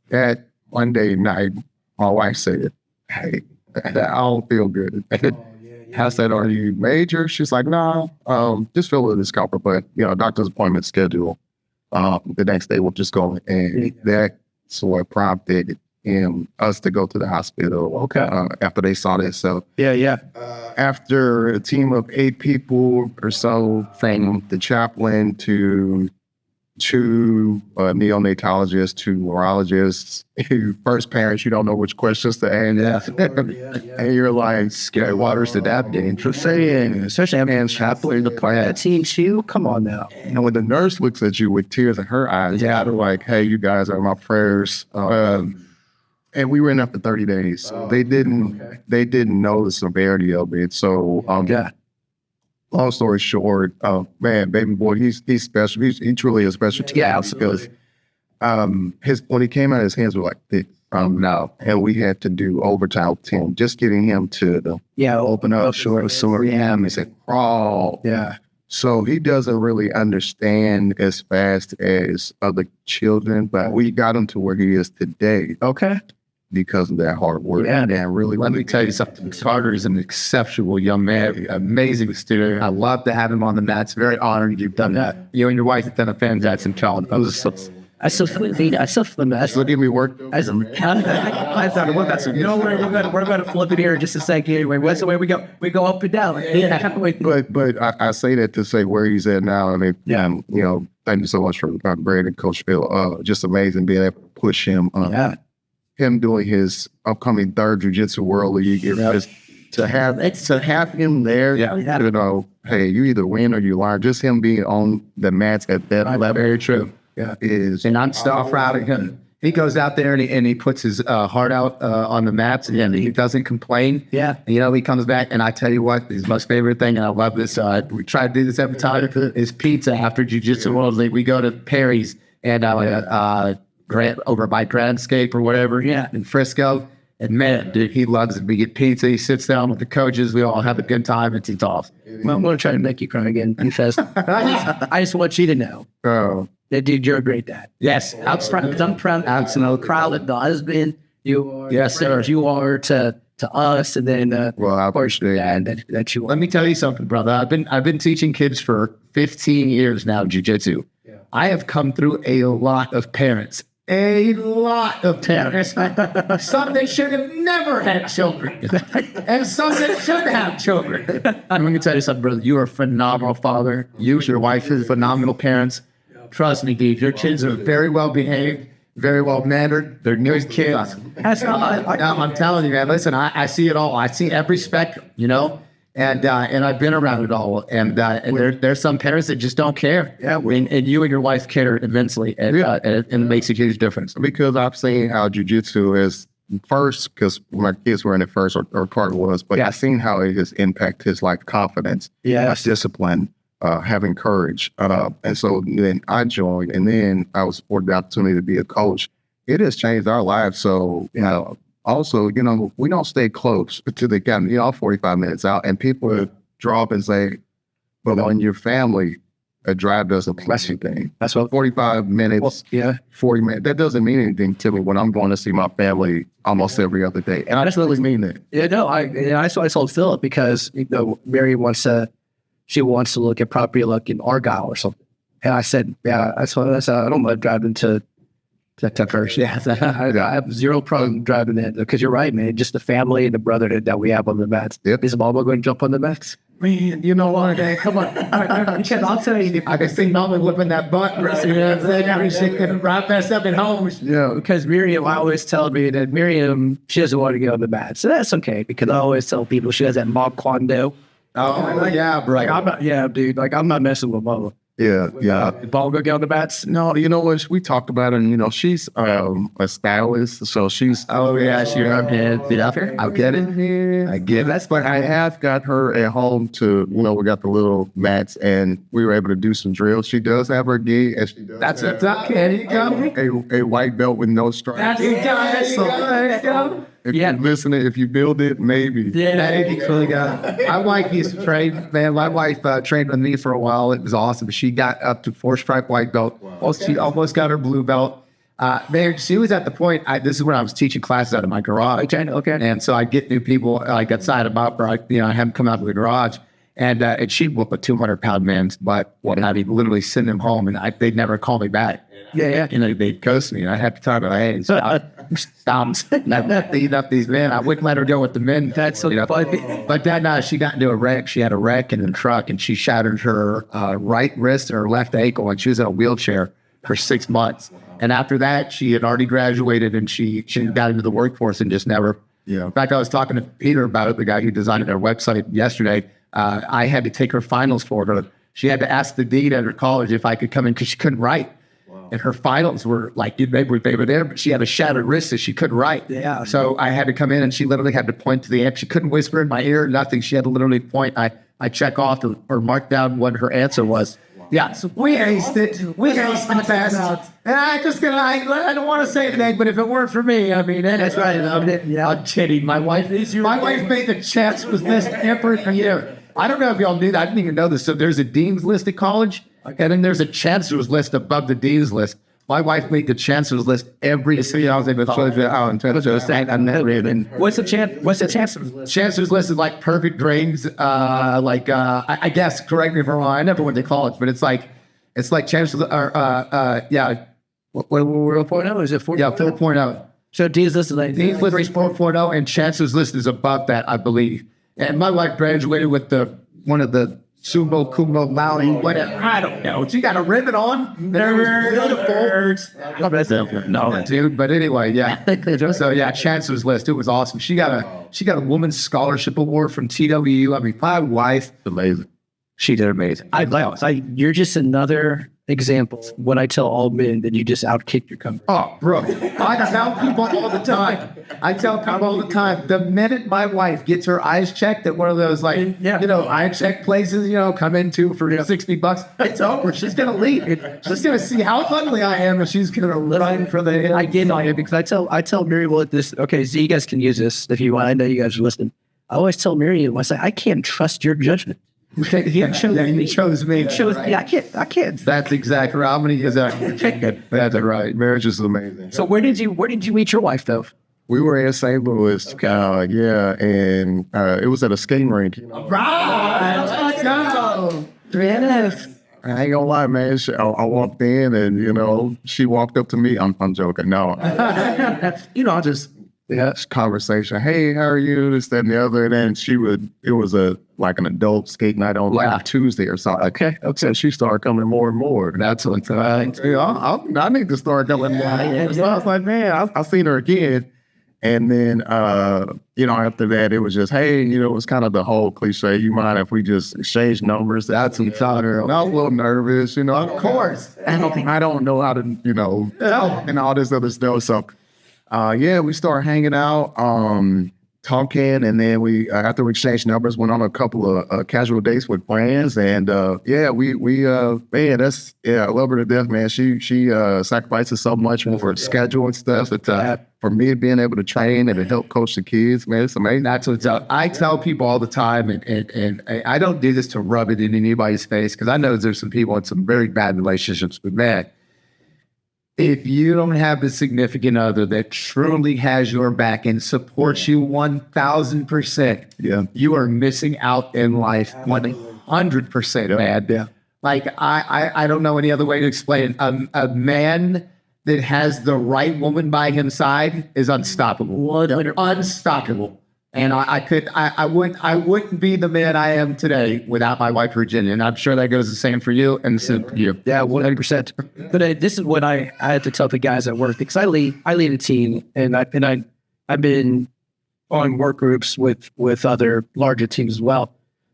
That Monday night, my wife said, hey, I don't feel good. I said, are you major? She's like, no, just feel a little discomfort, but, doctor's appointment schedule. The next day we'll just go. And that's what prompted us to go to the hospital. Okay. After they saw this. So yeah. After a team of 8 people or so, from the chaplain to two neonatologists, two neurologists. First parents, you don't know which questions to ask. And you're like, scary waters to that dangerous. Especially having chaplain the plant team too. Come on now. And when the nurse looks at you with tears in her eyes, they're like, hey, you guys are my prayers. And we were in there for 30 days. They didn't know the severity of it. So long story short, man, baby boy, he's special. He truly is special. Yeah, because when he came out, his hands were like thick. No, and we had to do overtime with him, just getting him to open up, short, sore him, and say crawl. Yeah. So he doesn't really understand as fast as other children, but we got him to where he is today. Okay. Because of that hard work. Yeah, and really, let me tell you something. Carter is an exceptional young man, amazing student. I love to have him on the mats. Very honored you've done that. You and your wife have done a fantastic job. I still feel the mess. look at me work. I thought, we're going to flip it here in just a second. Anyway, what's the way we go? We go up and down. But I say that to say where he's at now. I mean, thank you so much for Brandon, Coach Phil. Just amazing being able to push him. Him doing his upcoming third Jiu-Jitsu World League, just to have him there, hey, you either win or you learn. Just him being on the mats at that level. Very true. Yeah, and I'm so proud of him. He goes out there and he puts his heart out on the mats, and he doesn't complain. Yeah. He comes back, and I tell you what, his most favorite thing, and I love this, we try to do this every time, is pizza after Jiu-Jitsu World League. We go to Perry's and over by Grandscape or whatever, in Frisco. And man, dude, he loves it. We get pizza. He sits down with the coaches. We all have a good time. It's off. Well, I'm going to try to make you cry again. I just want you to know that, dude, you're a great dad. Yes, I'm proud. Absolutely proud of the husband you are. Yes, sir. You are to us, and then I appreciate that you are. Let me tell you something, brother. I've been teaching kids for 15 years now, jiu-jitsu. Yeah. I have come through a lot of parents. Some that should have never had children, and some that should have children. I'm going to tell you something, brother. You are a phenomenal father. You and your wife are phenomenal parents. Trust me, dude. Your kids are very well behaved, very well mannered. They're new kids. I'm telling you, man. Listen, I see it all. I see every spectrum, And I've been around it all, and there's some parents that just don't care. Yeah, and you and your wife care immensely, and it makes a huge difference. Because I've seen how jiu-jitsu is first, because my kids were in it first, or Carter was, but I've seen how it has impacted his life confidence, discipline, having courage. And so then I joined, and then I was afforded the opportunity to be a coach. It has changed our lives. So, also, we don't stay close to the academy, 45 minutes out, and people draw up and say, but on your family, a drive doesn't mean anything. That's what 45 minutes, 40 minutes, that doesn't mean anything to me when I'm going to see my family almost every other day. And I just really mean that. Yeah, no, I told Philip because, Mary wants to look at property like in Argyle or something. And I said, I don't mind driving to that first. Yeah, I have zero problem driving it because you're right, man. Just the family and the brotherhood that we have on the mats. Yep. Is Mama going to jump on the mats? Man, you know what? Come on. I'll tell you. I can see Mama whipping that butt. Right messed up at home. Yeah, because Miriam, I always tell me that Miriam, she doesn't want to get on the mats. So that's okay because I always tell people she has that Mom Kwando. Oh, yeah, bro. I'm not messing with Mama. Yeah. Ball go get on the bats? No, you know what? We talked about it, and she's a stylist, so she's. Oh yeah, she her head. I get it. That's but I have got her at home to. We got the little mats, and we were able to do some drills. She does have her gi, and she does. That's a duck. A white belt with no stripes. If you listen, if you build it, maybe. My wife used to train, man. My wife trained with me for a while. It was awesome. She got up to 4-stripe white belt. She almost got her blue belt. Man, she was at the point, this is when I was teaching classes out of my garage. Okay. And so I get new people, like outside about her, I have them come out to the garage. And she'd whoop a 200-pound man's butt. And I'd literally send them home, and they'd never call me back. Yeah. They'd ghost me, and I'd have to talk to her. Hey, stop beating up these men. I wouldn't let her go with the men. That's so funny. But then she got into a wreck. She had a wreck in the truck, and she shattered her right wrist and her left ankle, and she was in a wheelchair for 6 months. And after that, she had already graduated and she got into the workforce and just never. Yeah. In fact, I was talking to Peter about it, the guy who designed their website yesterday. I had to take her finals for her. She had to ask the dean at her college if I could come in because she couldn't write. And her finals were like, they were there, but she had a shattered wrist, so she couldn't write. Yeah. So I had to come in and she literally had to point to the answer. She couldn't whisper in my ear, nothing. She had to literally point. I check off or mark down what her answer was. Yeah, so we aced it. We aced the test. And I don't want to say anything, but if it weren't for me, I mean, that's right. I'm kidding. My wife made the chances list every year. I don't know if y'all knew that. I didn't even know this. So there's a dean's list at college, and then there's a chancellor's list above the dean's list. My wife made the chancellor's list every year. I was able to show you how intense What's the chancellor's list? Chancellor's list is like perfect grades. I guess, correct me if I'm wrong. I never went to college, but it's like chancellor. What 4.0? Is it 4.0? Yeah, 4.0. So Dean's list is like Dean's list is 4.0, and chancellor's list is above that, I believe. And my wife graduated with one of the sumo cum laude, whatever. I don't know. She got a ribbon on. They're beautiful. No, dude. But anyway, yeah. So yeah, chancellor's list. It was awesome. She got a woman's scholarship award from TWU. I mean, my wife, Amazing. she did amazing. You're just another example when I tell all men that you just outkicked your company. oh, bro, I tell people all the time. The minute my wife gets her eyes checked at one of those eye check places, come into for $60, it's over. She's gonna leave. She's gonna see how ugly I am, and she's gonna run for the. I get on it because I tell Miriam this. Okay, so you guys can use this if you want. I know you guys are listening. I always tell Miriam, I say, I can't trust your judgment. He chose me. I can't. That's exactly right. I'm gonna use that. That's right. Marriage is amazing. So where did you meet your wife though? We were in St. Louis, and it was at a skating rink. Right. Let's go. I ain't gonna lie, man. I walked in, and she walked up to me. I'm joking. No, I just conversation. Hey, how are you? This, that, and the other. And then it was an adult skate night on like Tuesday or something. Okay. So she started coming more and more. And that's what I need to start coming more. So I was like, man, I seen her again. And then, after that, it was just, hey, it was kind of the whole cliche. You mind if we just exchange numbers? That's some time. I was a little nervous, Of course. I don't know how to, and all this other stuff. So, we started hanging out, talking, and then we, after we exchanged numbers, went on a couple of casual dates with friends, and I love her to death, man. She sacrifices so much for her schedule and stuff. For me, being able to train and to help coach the kids, man, it's amazing. That's what's up. I tell people all the time, and I don't do this to rub it in anybody's face, because I know there's some people in some very bad relationships with men. If you don't have a significant other that truly has your back and supports you 1,000%, you are missing out in life 100%, man. Yeah. Like, I don't know any other way to explain it. A man that has the right woman by his side is unstoppable. Unstoppable. And I wouldn't be the man I am today without my wife, Virginia. And I'm sure that goes the same for you and the same for you. Yeah, 100%. But this is what I had to tell the guys at work, because I lead a team, and I've been on work groups with other larger teams as well.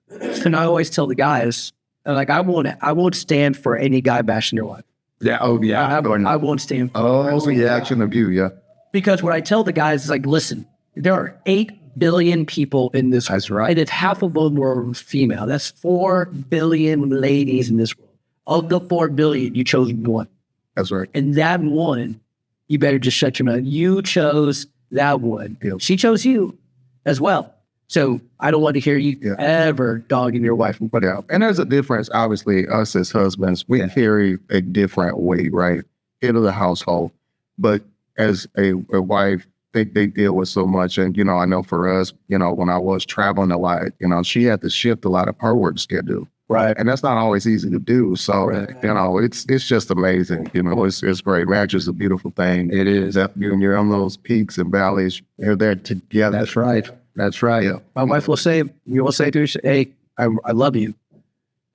And I always tell the guys, like, I won't stand for any guy bashing your wife. Yeah. Oh, yeah. I won't stand for The action of you, yeah. Because what I tell the guys is like, listen, there are 8 billion people in this world. That's right. And if half of them were female, that's 4 billion ladies in this world. Of the 4 billion, you chose one. That's right. And that one, you better just shut your mouth. You chose that one. Yeah. She chose you as well. So I don't want to hear you ever dogging your wife. Yeah. And there's a difference. Obviously, us as husbands, we carry a different weight, right, into the household. But as a wife, they deal with so much. And, I know for us, when I was traveling a lot, she had to shift a lot of her work schedule. Right. And that's not always easy to do. So, it's just amazing. It's great. Marriage is a beautiful thing. It is. You're on those peaks and valleys. You're there together. That's right. That's right. Yeah. My wife will say, to her, hey, I love you.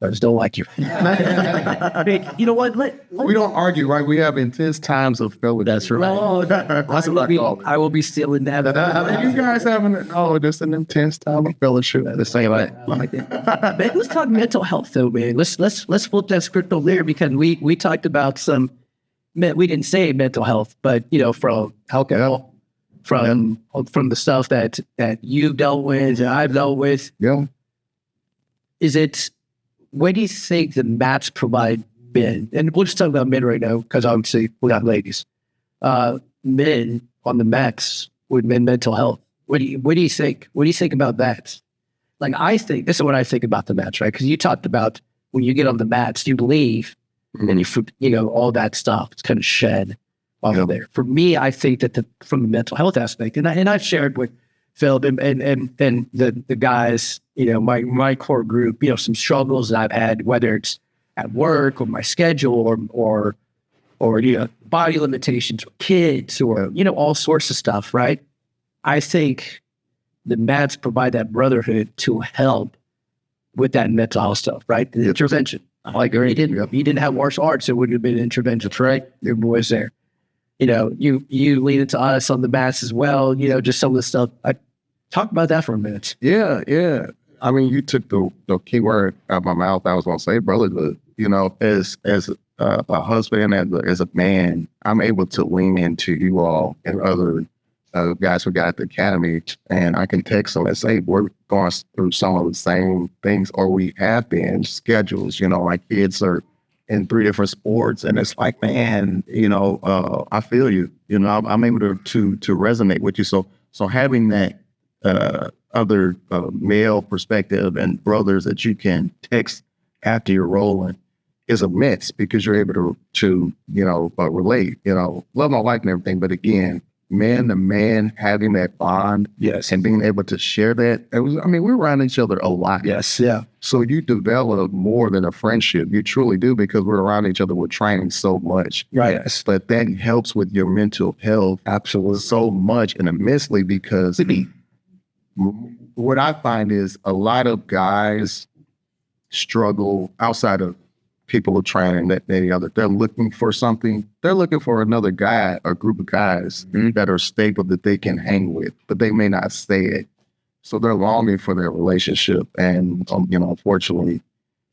I just don't like you. I mean, you know what? We don't argue, right? We have intense times of fellowship. That's right. I will be stealing that. You guys having just an intense time of fellowship. The same. Man, let's talk mental health, though, man. Let's flip that script over there, because we talked about some. We didn't say mental health, but from alcohol, from the stuff that you've dealt with, and I've dealt with. Yeah. What do you think the mats provide men? And we'll just talk about men right now, because obviously we got ladies. Men on the mats with mental health. What do you think? What do you think about that? Like, this is what I think about the mats, right? Because you talked about when you get on the mats, you leave, and all that stuff. It's kind of shed off of there. For me, I think that from the mental health aspect, and I've shared with Phil and the guys, my core group, some struggles that I've had, whether it's at work or my schedule or body limitations with kids or, all sorts of stuff, right? I think the mats provide that brotherhood to help with that mental health stuff, right? The intervention. Like, he didn't have martial arts, it wouldn't have been an intervention, right? There was there. You lead it to us on the mats as well, just some of the stuff. Talk about that for a minute. Yeah. I mean, you took the key word out of my mouth. I was going to say brotherhood. As a husband, as a man, I'm able to lean into you all and other guys who got at the academy, and I can text them and say, we're going through some of the same things, or we have been schedules, my kids are in 3 different sports, and it's like, man, I feel you, I'm able to resonate with you. So having that other male perspective and brothers that you can text after you're rolling is immense, because you're able to relate, love my wife and everything. But again, man to man, having that bond, yes, and being able to share that. We're around each other a lot. Yes, yeah. So you develop more than a friendship. You truly do, because we're around each other. We're training so much. Right. Yes. But that helps with your mental health. Absolutely. So much and immensely, because what I find is a lot of guys struggle outside of people who training they're looking for something. They're looking for another guy, a group of guys that are stable, that they can hang with, but they may not say it. So they're longing for their relationship. And, unfortunately,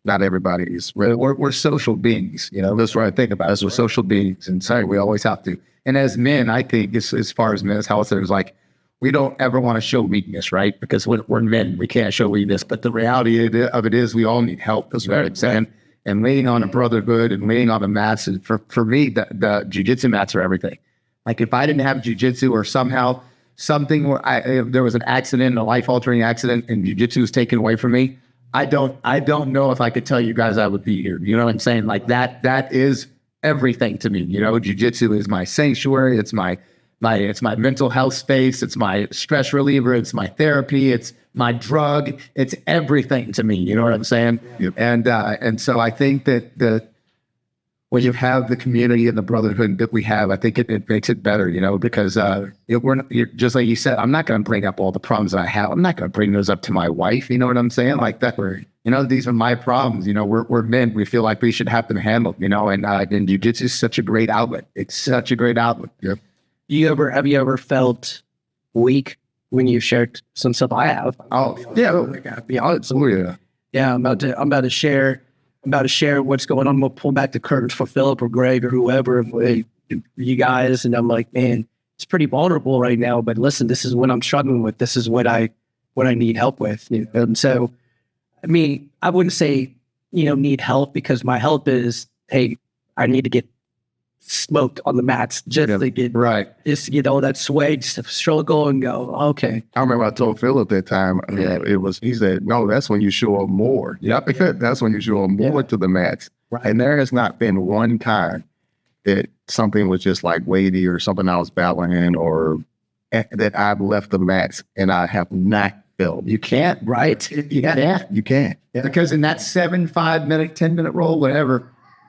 not everybody is ready. We're social beings, that's what I think about it. We're social beings, and so we always have to. And as men, I think as far as men's health, it's like, we don't ever want to show weakness, right? Because we're men, we can't show weakness. But the reality of it is we all need help. That's what I'm saying. And leaning on a brotherhood and leaning on the mats, and for me, the jiu-jitsu mats are everything. Like, if I didn't have jiu-jitsu, or somehow something where if there was an accident, a life-altering accident, and jiu-jitsu was taken away from me, I don't know if I could tell you guys I would be here. You know what I'm saying? Like, that is everything to me. Jiu-jitsu is my sanctuary. It's my mental health space. It's my stress reliever. It's my therapy. It's my drug. It's everything to me. You know what I'm saying? Yep. And so I think that when you have the community and the brotherhood that we have, I think it makes it better, because you're just like you said, I'm not going to bring up all the problems that I have. I'm not going to bring those up to my wife. You know what I'm saying? Like that, these are my problems. We're men. We feel like we should have them handled, and jiu-jitsu is such a great outlet. It's such a great outlet. Yep. Have you ever felt weak when you shared some stuff? I have. Oh, yeah. I'll be honest. Oh, yeah. Yeah, I'm about to share what's going on. I'm gonna pull back the curtains for Philip or Greg or whoever, you guys, and I'm like, man, it's pretty vulnerable right now. But listen, this is what I'm struggling with. This is what I need help with. And so, I wouldn't say need help, because my help is, hey, I need to get smoked on the mats just to get that sway, just to struggle and go, okay. I remember I told Phil at that time, he said, no, that's when you show up more. Yep. That's when you show up more to the mats. Right. And there has not been one time that something was just like weighty or something I was battling in, or that I've left the mats and I have not felt. You can't, right? Yeah, you can't. Yeah. Because in that 7, 5 minute, 10-minute roll, whatever,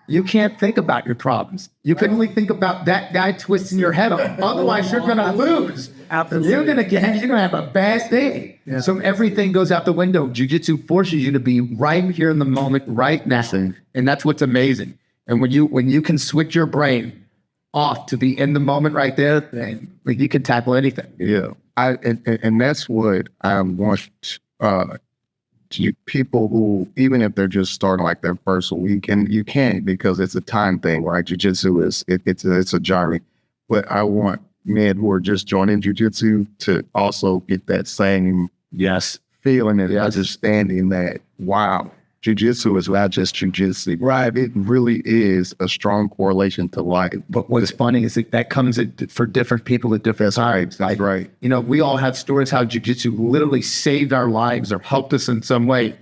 you can't think about your problems. You can only think about that guy twisting your head off. Otherwise, you're going to lose. You're going to have a bad day. Yeah. So everything goes out the window. Jiu-jitsu forces you to be right here in the moment, right now. And that's what's amazing. And when you can switch your brain off to be in the moment right there, then you can tackle anything. Yeah. And that's what I want people who, even if they're just starting like their first week, and you can't because it's a time thing, right? Jiu-jitsu it's a journey. But I want men who are just joining jiu-jitsu to also get that same feeling and understanding that, wow, jiu-jitsu is not just jiu-jitsu. Right. It really is a strong correlation to life. But what's funny is that comes for different people at different times. Like, right. You know, we all have stories how jiu-jitsu literally saved our lives or helped us in some way.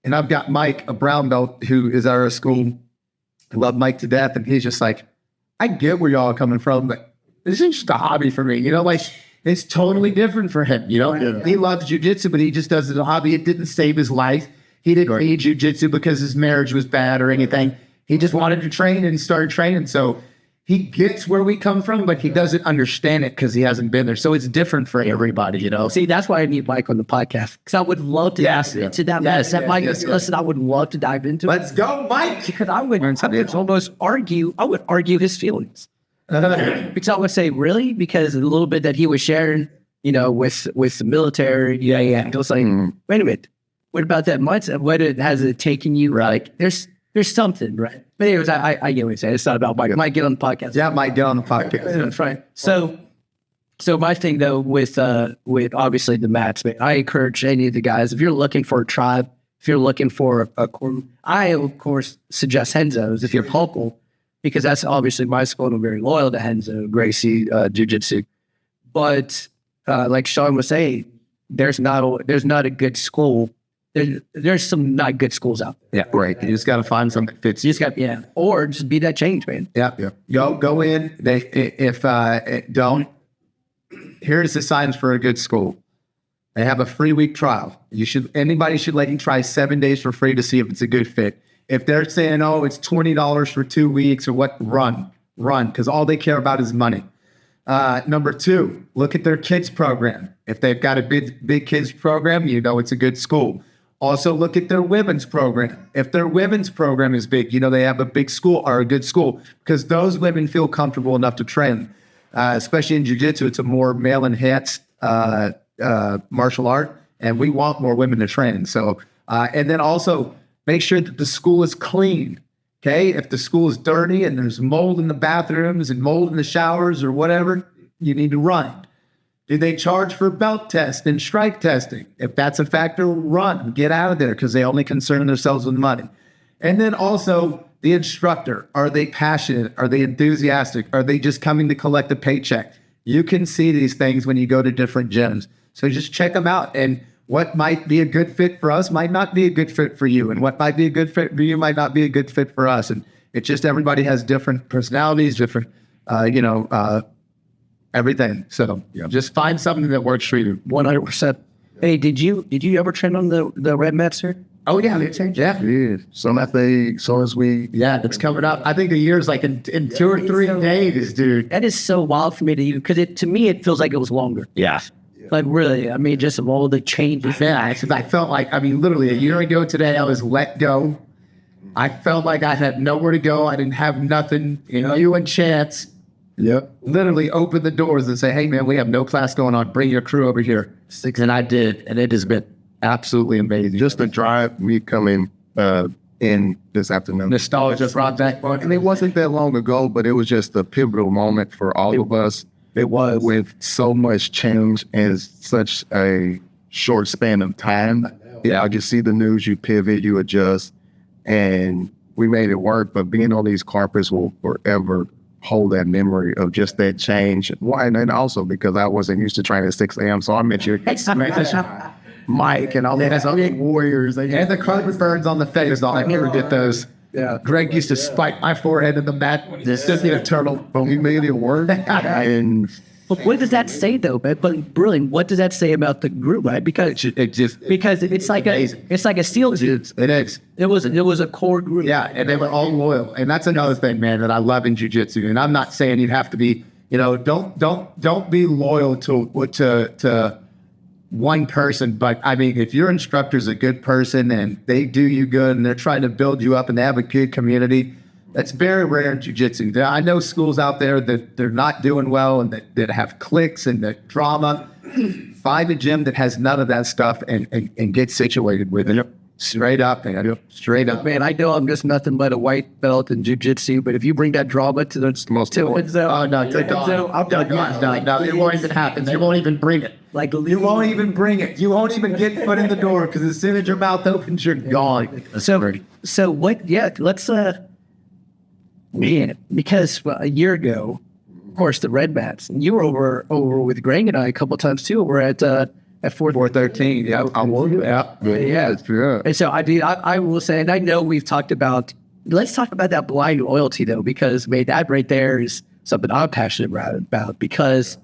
And I've got Mike, a brown belt, who is at our school. I love Mike to death. And he's just like, I get where y'all are coming from, but this is just a hobby for me. You know, like, it's totally different for him. You know, he loves jiu-jitsu, but he just does it as a hobby. It didn't save his life. He didn't need jiu-jitsu because his marriage was bad or anything. He just wanted to train and he started training. So he gets where we come from, but he doesn't understand it because he hasn't been there. So it's different for everybody, you know. See, that's why I need Mike on the podcast, because I would love to dive into that. Listen, I would love to dive into it. Let's go, Mike. Because I would almost argue his feelings. Because I would say, really? Because a little bit that he was sharing, you know, with the military, it was like, wait a minute. What about that mindset? What has it taken you? Like, there's something, right? But anyways, I get what you're saying. It's not about Mike. Mike, get on the podcast. Yeah, Mike, get on the podcast. That's right. So my thing though with obviously the mats, man, I encourage any of the guys, if you're looking for a tribe, if you're looking for a core, I of course suggest Renzo's if you're local, because that's obviously my school and I'm very loyal to Renzo Gracie Jiu-Jitsu. But like Sean was saying, there's not a good school. There's some not good schools out there. Yeah, right. You just got to find something that fits. You just got, or just be that change, man. Yeah. Go in. Don't. Here's the signs for a good school. They have a free week trial. Anybody should let you try 7 days for free to see if it's a good fit. If they're saying, oh, it's $20 for 2 weeks or what, run, because all they care about is money. Number 2, look at their kids program. If they've got a big kids program, you know it's a good school. Also look at their women's program. If their women's program is big, you know they have a big school or a good school, because those women feel comfortable enough to train. Especially in jiu-jitsu, it's a more male-enhanced martial art, and we want more women to train. So, and then also make sure that the school is clean. Okay, if the school is dirty and there's mold in the bathrooms and mold in the showers or whatever, you need to run. Do they charge for belt test and strike testing? If that's a factor, run, get out of there, because they only concern themselves with money. And then also the instructor. Are they passionate? Are they enthusiastic? Are they just coming to collect a paycheck? You can see these things when you go to different gyms. So just check them out. And what might be a good fit for us might not be a good fit for you. And what might be a good fit for you might not be a good fit for us. And it's just everybody has different personalities, different, everything. So just find something that works for you. 100%. Hey, did you ever train on the red mats, sir? Oh yeah, they changed. Yeah. Yeah. It's coming up. I think the year's like in 2 or 3 days, dude. That is so wild for me because to me it feels like it was longer. Yeah. Like really, I mean, just of all the changes. Yeah, I felt like, literally a year ago today, I was let go. I felt like I had nowhere to go. I didn't have nothing. You and Chance. Yep. Literally open the doors and say, hey man, we have no class going on. Bring your crew over here. And I did, and it has been absolutely amazing. Just the drive, we coming in this afternoon. Nostalgia brought back. And it wasn't that long ago, but it was just a pivotal moment for all of us. It was. With so much change in such a short span of time. Yeah, I just see the news, you pivot, you adjust, and we made it work. But being on these carpets will forever hold that memory of just that change. Why? And also because I wasn't used to training at 6 a.m., so I met you. Mike and all that. All the warriors. And the carpet burns on the face. I never did those. Yeah. Greg used to spike my forehead in the mat. Just a turtle. But we made it work. And But what does that say though? But brilliant. What does that say about the group? Right? Because it's like a SEAL team. It is. It was a core group. Yeah, and they were all loyal. And that's another thing, man, that I love in jiu-jitsu. And I'm not saying you have to be, don't be loyal to one person. But I mean, if your instructor's a good person and they do you good and they're trying to build you up and they have a good community, that's very rare in jiu-jitsu. I know schools out there that they're not doing well and that have cliques and that drama. Find a gym that has none of that stuff and get situated with it. Straight up, man. Straight up. Man, I know I'm just nothing but a white belt in jiu-jitsu, but if you bring that drama to the most to it, Oh, no, no, it won't even happen. They won't even bring it. like You won't even bring it. You won't even get foot in the door because as soon as your mouth opens, you're gone. So what? Yeah, let's man, because a year ago, of course, the Red Bats. And you were over with Greg and I a couple of times too. We're at 413. Yeah, I will. Yeah. And so I will say, and I know we've talked about. Let's talk about that blind loyalty though, because man, that right there is something I'm passionate about. Because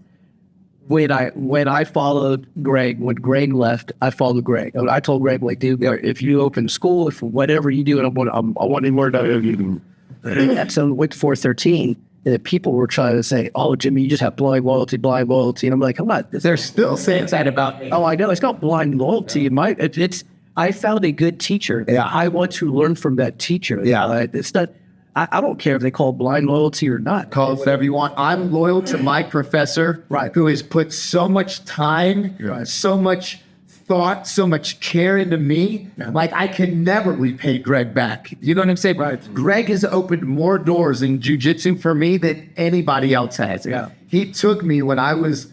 when I followed Greg, when Greg left, I followed Greg. I told Greg, like, dude, if you open school, if whatever you do, and I want to learn how you do. So with 413, and people were trying to say, "Oh, Jimmy, you just have blind loyalty," and I'm like, "Come on." They're still saying that about me. Oh, I know. It's not blind loyalty. I found a good teacher. Yeah. I want to learn from that teacher. Yeah. It's not. I don't care if they call it blind loyalty or not. Call it whatever you want. I'm loyal to my professor, Right. who has put so much time, so much thought, so much care into me. Like, I can never repay Greg back. You know what I'm saying? Right. Greg has opened more doors in jiu-jitsu for me than anybody else has. Yeah. He took me when I was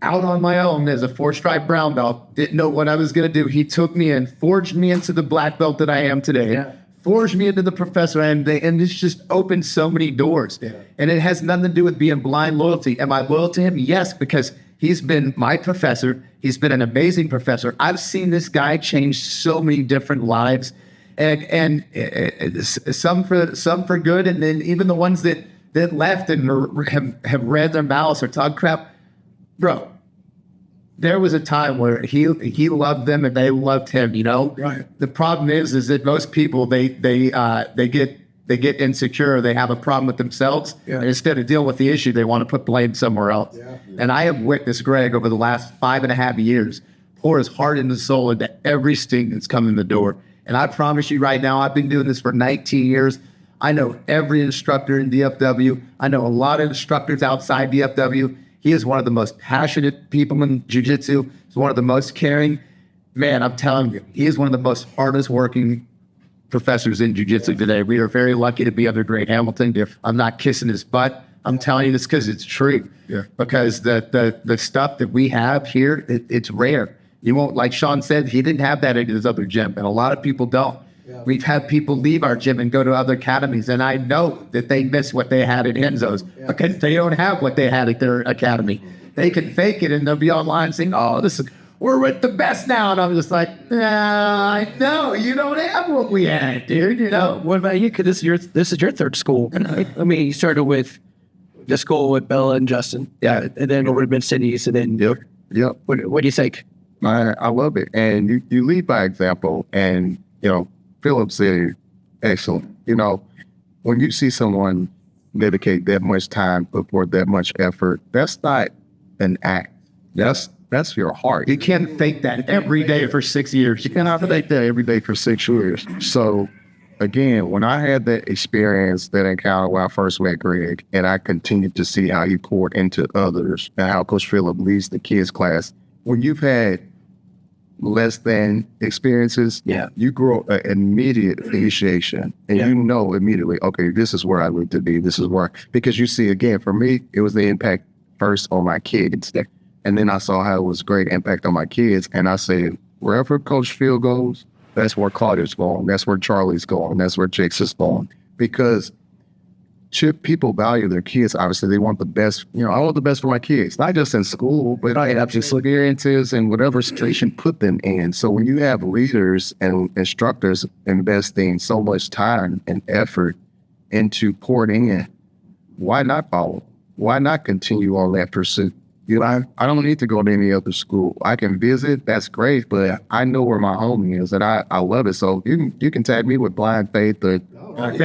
out on my own as a 4-stripe brown belt, didn't know what I was going to do. He took me and forged me into the black belt that I am today. Yeah. Forged me into the professor, and it's just opened so many doors. Yeah. And it has nothing to do with being blind loyalty. Am I loyal to him? Yes, because he's been my professor. He's been an amazing professor. I've seen this guy change so many different lives, and some for good, and then even the ones that left and have read their mouths or talk crap, bro. There was a time where he loved them and they loved him. Right. The problem is that most people they get insecure. They have a problem with themselves, and instead of dealing with the issue, they want to put blame somewhere else. Yeah. And I have witnessed Greg over the last 5.5 years pour his heart and his soul into every student that's come in the door. And I promise you right now, I've been doing this for 19 years. I know every instructor in DFW. I know a lot of instructors outside DFW. He is one of the most passionate people in jiu-jitsu. He's one of the most caring. Man, I'm telling you, he is one of the most hardest working professors in jiu-jitsu today. We are very lucky to be under Greg Hamilton. I'm not kissing his butt. I'm telling you this because it's true. Yeah. Because the stuff that we have here, it's rare. You won't, like Sean said, he didn't have that in his other gym, and a lot of people don't. Yeah. We've had people leave our gym and go to other academies, and I know that they miss what they had at Enzo's because they don't have what they had at their academy. They can fake it, and they'll be online saying, "Oh, we're with the best now," and I'm just like, I know you don't have what we had, dude. What about you? Because this is your third school. I mean, you started with the school with Bella and Justin, and then over to Mid-Cities, and then Yep. What do you think? I love it. And you lead by example. And, Philip said, excellent. When you see someone dedicate that much time, put forth that much effort, that's not an act. That's your heart. You can't fake that every day for 6 years. You cannot fake that every day for 6 years. So, again, when I had that experience, that encounter when I first met Greg, and I continued to see how he poured into others and how Coach Philip leads the kids class, when you've had less than experiences, you grow an immediate appreciation, and you know immediately, okay, this is where I need to be. This is where, because you see, again, for me, it was the impact first on my kids, and then I saw how it was great impact on my kids, and I said, wherever Coach Phil goes, that's where Claudia's going, that's where Charlie's going, that's where Jake's is going, because people value their kids. Obviously, they want the best. I want the best for my kids, not just in school, but I have just experiences and whatever situation put them in. So when you have leaders and instructors investing so much time and effort into pouring in, why not follow? Why not continue on that pursuit? You know, I don't need to go to any other school. I can visit. That's great, but I know where my home is, and I love it. So you can tag me with blind faith or blind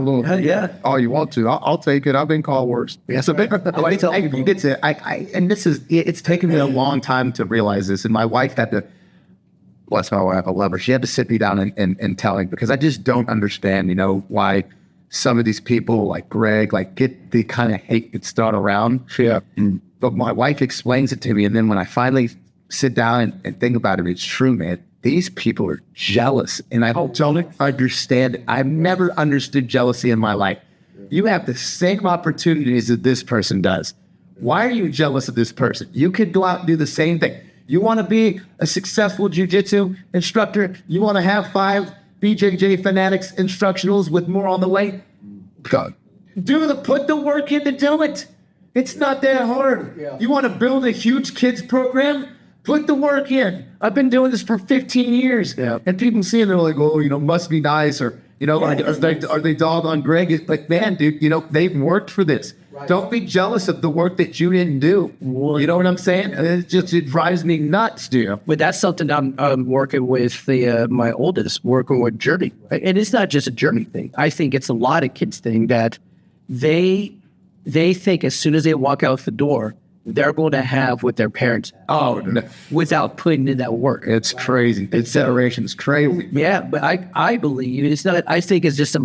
Lord. All you want to. I'll take it. I've been called worse. Yeah, so you get to, and this is, it's taken me a long time to realize this. And my wife had to, bless my wife, I love her. She had to sit me down and tell me, because I just don't understand, why some of these people like Greg, like get the kind of hate that's thrown around. Yeah. But my wife explains it to me. And then when I finally sit down and think about it, it's true, man. These people are jealous. And I don't understand it. I've never understood jealousy in my life. You have the same opportunities that this person does. Why are you jealous of this person? You could go out and do the same thing. You want to be a successful jiu-jitsu instructor? You want to have 5 BJJ Fanatics instructionals with more on the way? God. Put the work in to do it. It's not that hard. Yeah. You want to build a huge kids program? Put the work in. I've been doing this for 15 years. Yeah. And people see it, they're like, oh, must be nice. Or, are they dog on Greg? It's like, man, dude, they've worked for this. Right. Don't be jealous of the work that you didn't do. You know what I'm saying? It drives me nuts, dude. But that's something I'm working with my oldest, working with Journey. And it's not just a Journey thing. I think it's a lot of kids thing that they think as soon as they walk out the door, they're going to have what their parents without putting in that work. It's crazy. It's crazy. Yeah, but I believe it's not. I think it's just a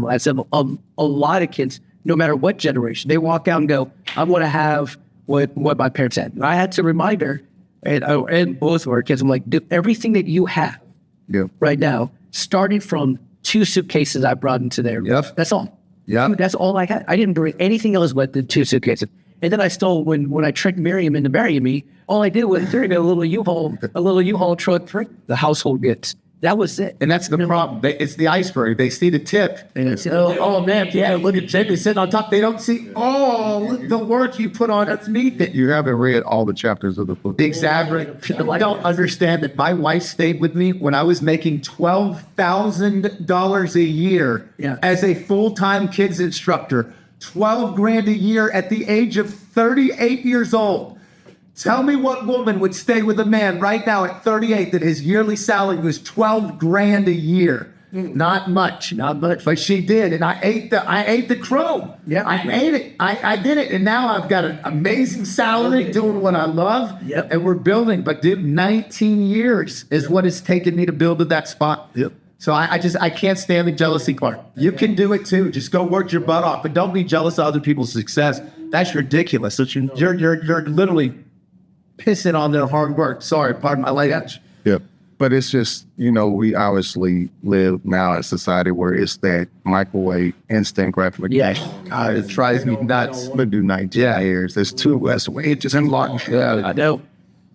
lot of kids, no matter what generation, they walk out and go, I want to have what my parents had. And I had to remind her, and both of our kids, I'm like, dude, everything that you have right now, starting from 2 suitcases I brought into there. Yep. That's all. Yeah, that's all I had. I didn't bring anything else but the 2 suitcases. And then I stole, when I tricked Miriam into marrying me, all I did was bring a little U-Haul truck for the household goods. That was it. And that's the problem. It's the iceberg. They see the tip. And it's, oh man, yeah, look at Jamie sitting on top. They don't see all the work you put on underneath it. You haven't read all the chapters of the book. Exactly. I don't understand that my wife stayed with me when I was making $12,000 a year as a full-time kids instructor. $12,000 a year at the age of 38 years old. Tell me what woman would stay with a man right now at 38 that his yearly salary was $12,000 a year. Not much, but she did, and I ate the crow. Yeah, I ate it. I did it, and now I've got an amazing salary doing what I love. Yep. And we're building. But dude, 19 years is what it's taken me to build to that spot. Yep. So I can't stand the jealousy part. You can do it too. Just go work your butt off, but don't be jealous of other people's success. That's ridiculous. You're literally pissing on their hard work. Sorry, pardon my language. Yeah. But it's just, we obviously live now in a society where it's that microwave instant gratification. Yeah. It drives me nuts. I'm going to do 19 years. There's 2 less wages and lots. Yeah, I know.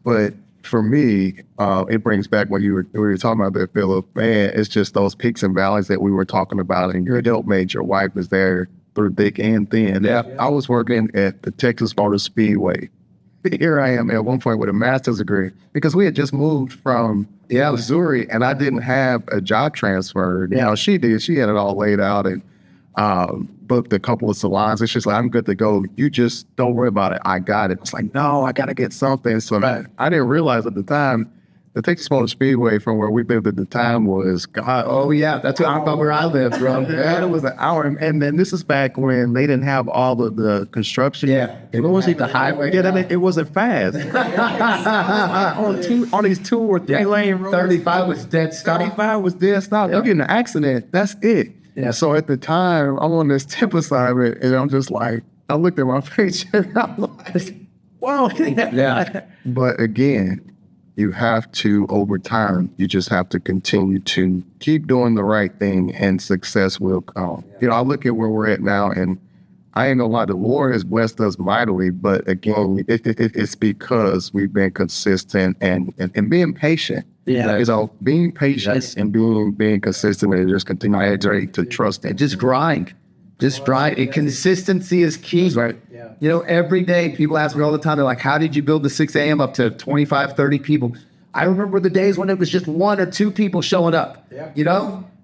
But for me, it brings back what you were talking about there, Philip. Man, it's just those peaks and valleys that we were talking about. And your adult mate, your wife was there through thick and thin. Yeah. I was working at the Texas Motor Speedway. Here I am at one point with a master's degree because we had just moved from Missouri, and I didn't have a job transfer. She did. She had it all laid out and booked a couple of salons. It's just like, I'm good to go. You just don't worry about it. I got it. It's like, no, I got to get something. So I didn't realize at the time, the Texas Motor Speedway from where we lived at the time was, God, that's about where I lived, bro. Yeah, it was an hour. And then this is back when they didn't have all of the construction. Yeah. It wasn't the highway. Yeah, it wasn't fast. on these 2 or 3 lane roads. 35 was dead stop. 35 was dead stop. You get in an accident, that's it. Yeah. So at the time, I'm on this tip assignment, and I'm just like, I looked at my paycheck, I'm like, whoa. Yeah. But again, you have to, over time, you just have to continue to keep doing the right thing, and success will come. I look at where we're at now, and I ain't gonna lie, the Lord has blessed us mightily, but again, it's because we've been consistent and being patient. Yeah. Being patient and being consistent and just continue to trust and just grind. And consistency is key. Right. Yeah. Every day people ask me all the time, they're like, how did you build the 6 a.m. up to 25, 30 people? I remember the days when it was just 1 or 2 people showing up. Yeah.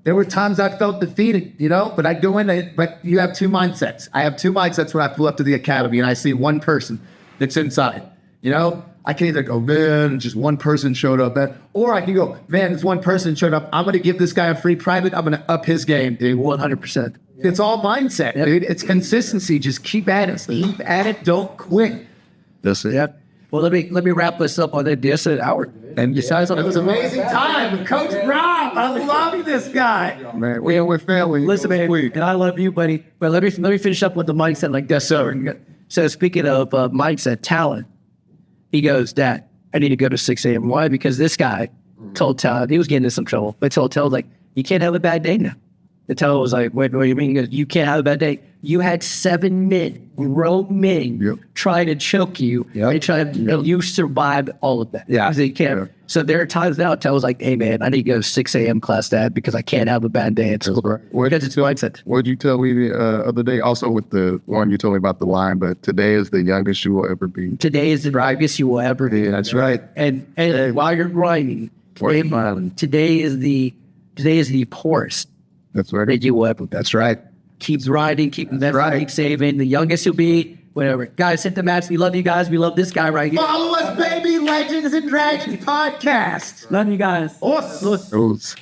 There were times I felt defeated, you know, but I go in it, but you have two mindsets. I have two mindsets when I pull up to the academy and I see one person that's inside, you know. I can either go, man, just one person showed up, man. Or I can go, man, this one person showed up. I'm going to give this guy a free private. I'm going to up his game, dude. 100%. It's all mindset, dude. It's consistency. Just keep at it. Keep at it. Don't quit. That's it. Yeah. Well, let me wrap this up on that. This an hour. And It was an amazing time with Coach Rob. I love this guy. Man, we're family. Listen, man, Sweet. and I love you, buddy. But let me finish up with the mindset like this. So speaking of mindset, talent, he goes, Dad, I need to go to 6 a.m. Why? Because this guy told Talent, he was getting in some trouble, but told Talent, like, you can't have a bad day now. The Talent was like, what do you mean? He goes, you can't have a bad day. You had 7 men, grown men, try to choke you. They try to, you survived all of that. Yeah. They can't. Yeah. So there are times now, Talent was like, hey, man, I need to go to 6 a.m. class, Dad, because I can't have a bad day at school. Right. Because it's mindset. What'd you tell me the other day? Also with the one you told me about the line, but today is the youngest you will ever be. Today is the youngest you will ever be. Yeah, that's right. And while you're grinding, today is the poorest That's right. that you will ever be. That's right. Keep grinding, keep investing, keep saving. The youngest you'll be, whatever. Guys, hit the match. We love you guys. We love this guy right here. Follow us, baby. Legends and Dragons podcast. Love you guys. Awesome. Those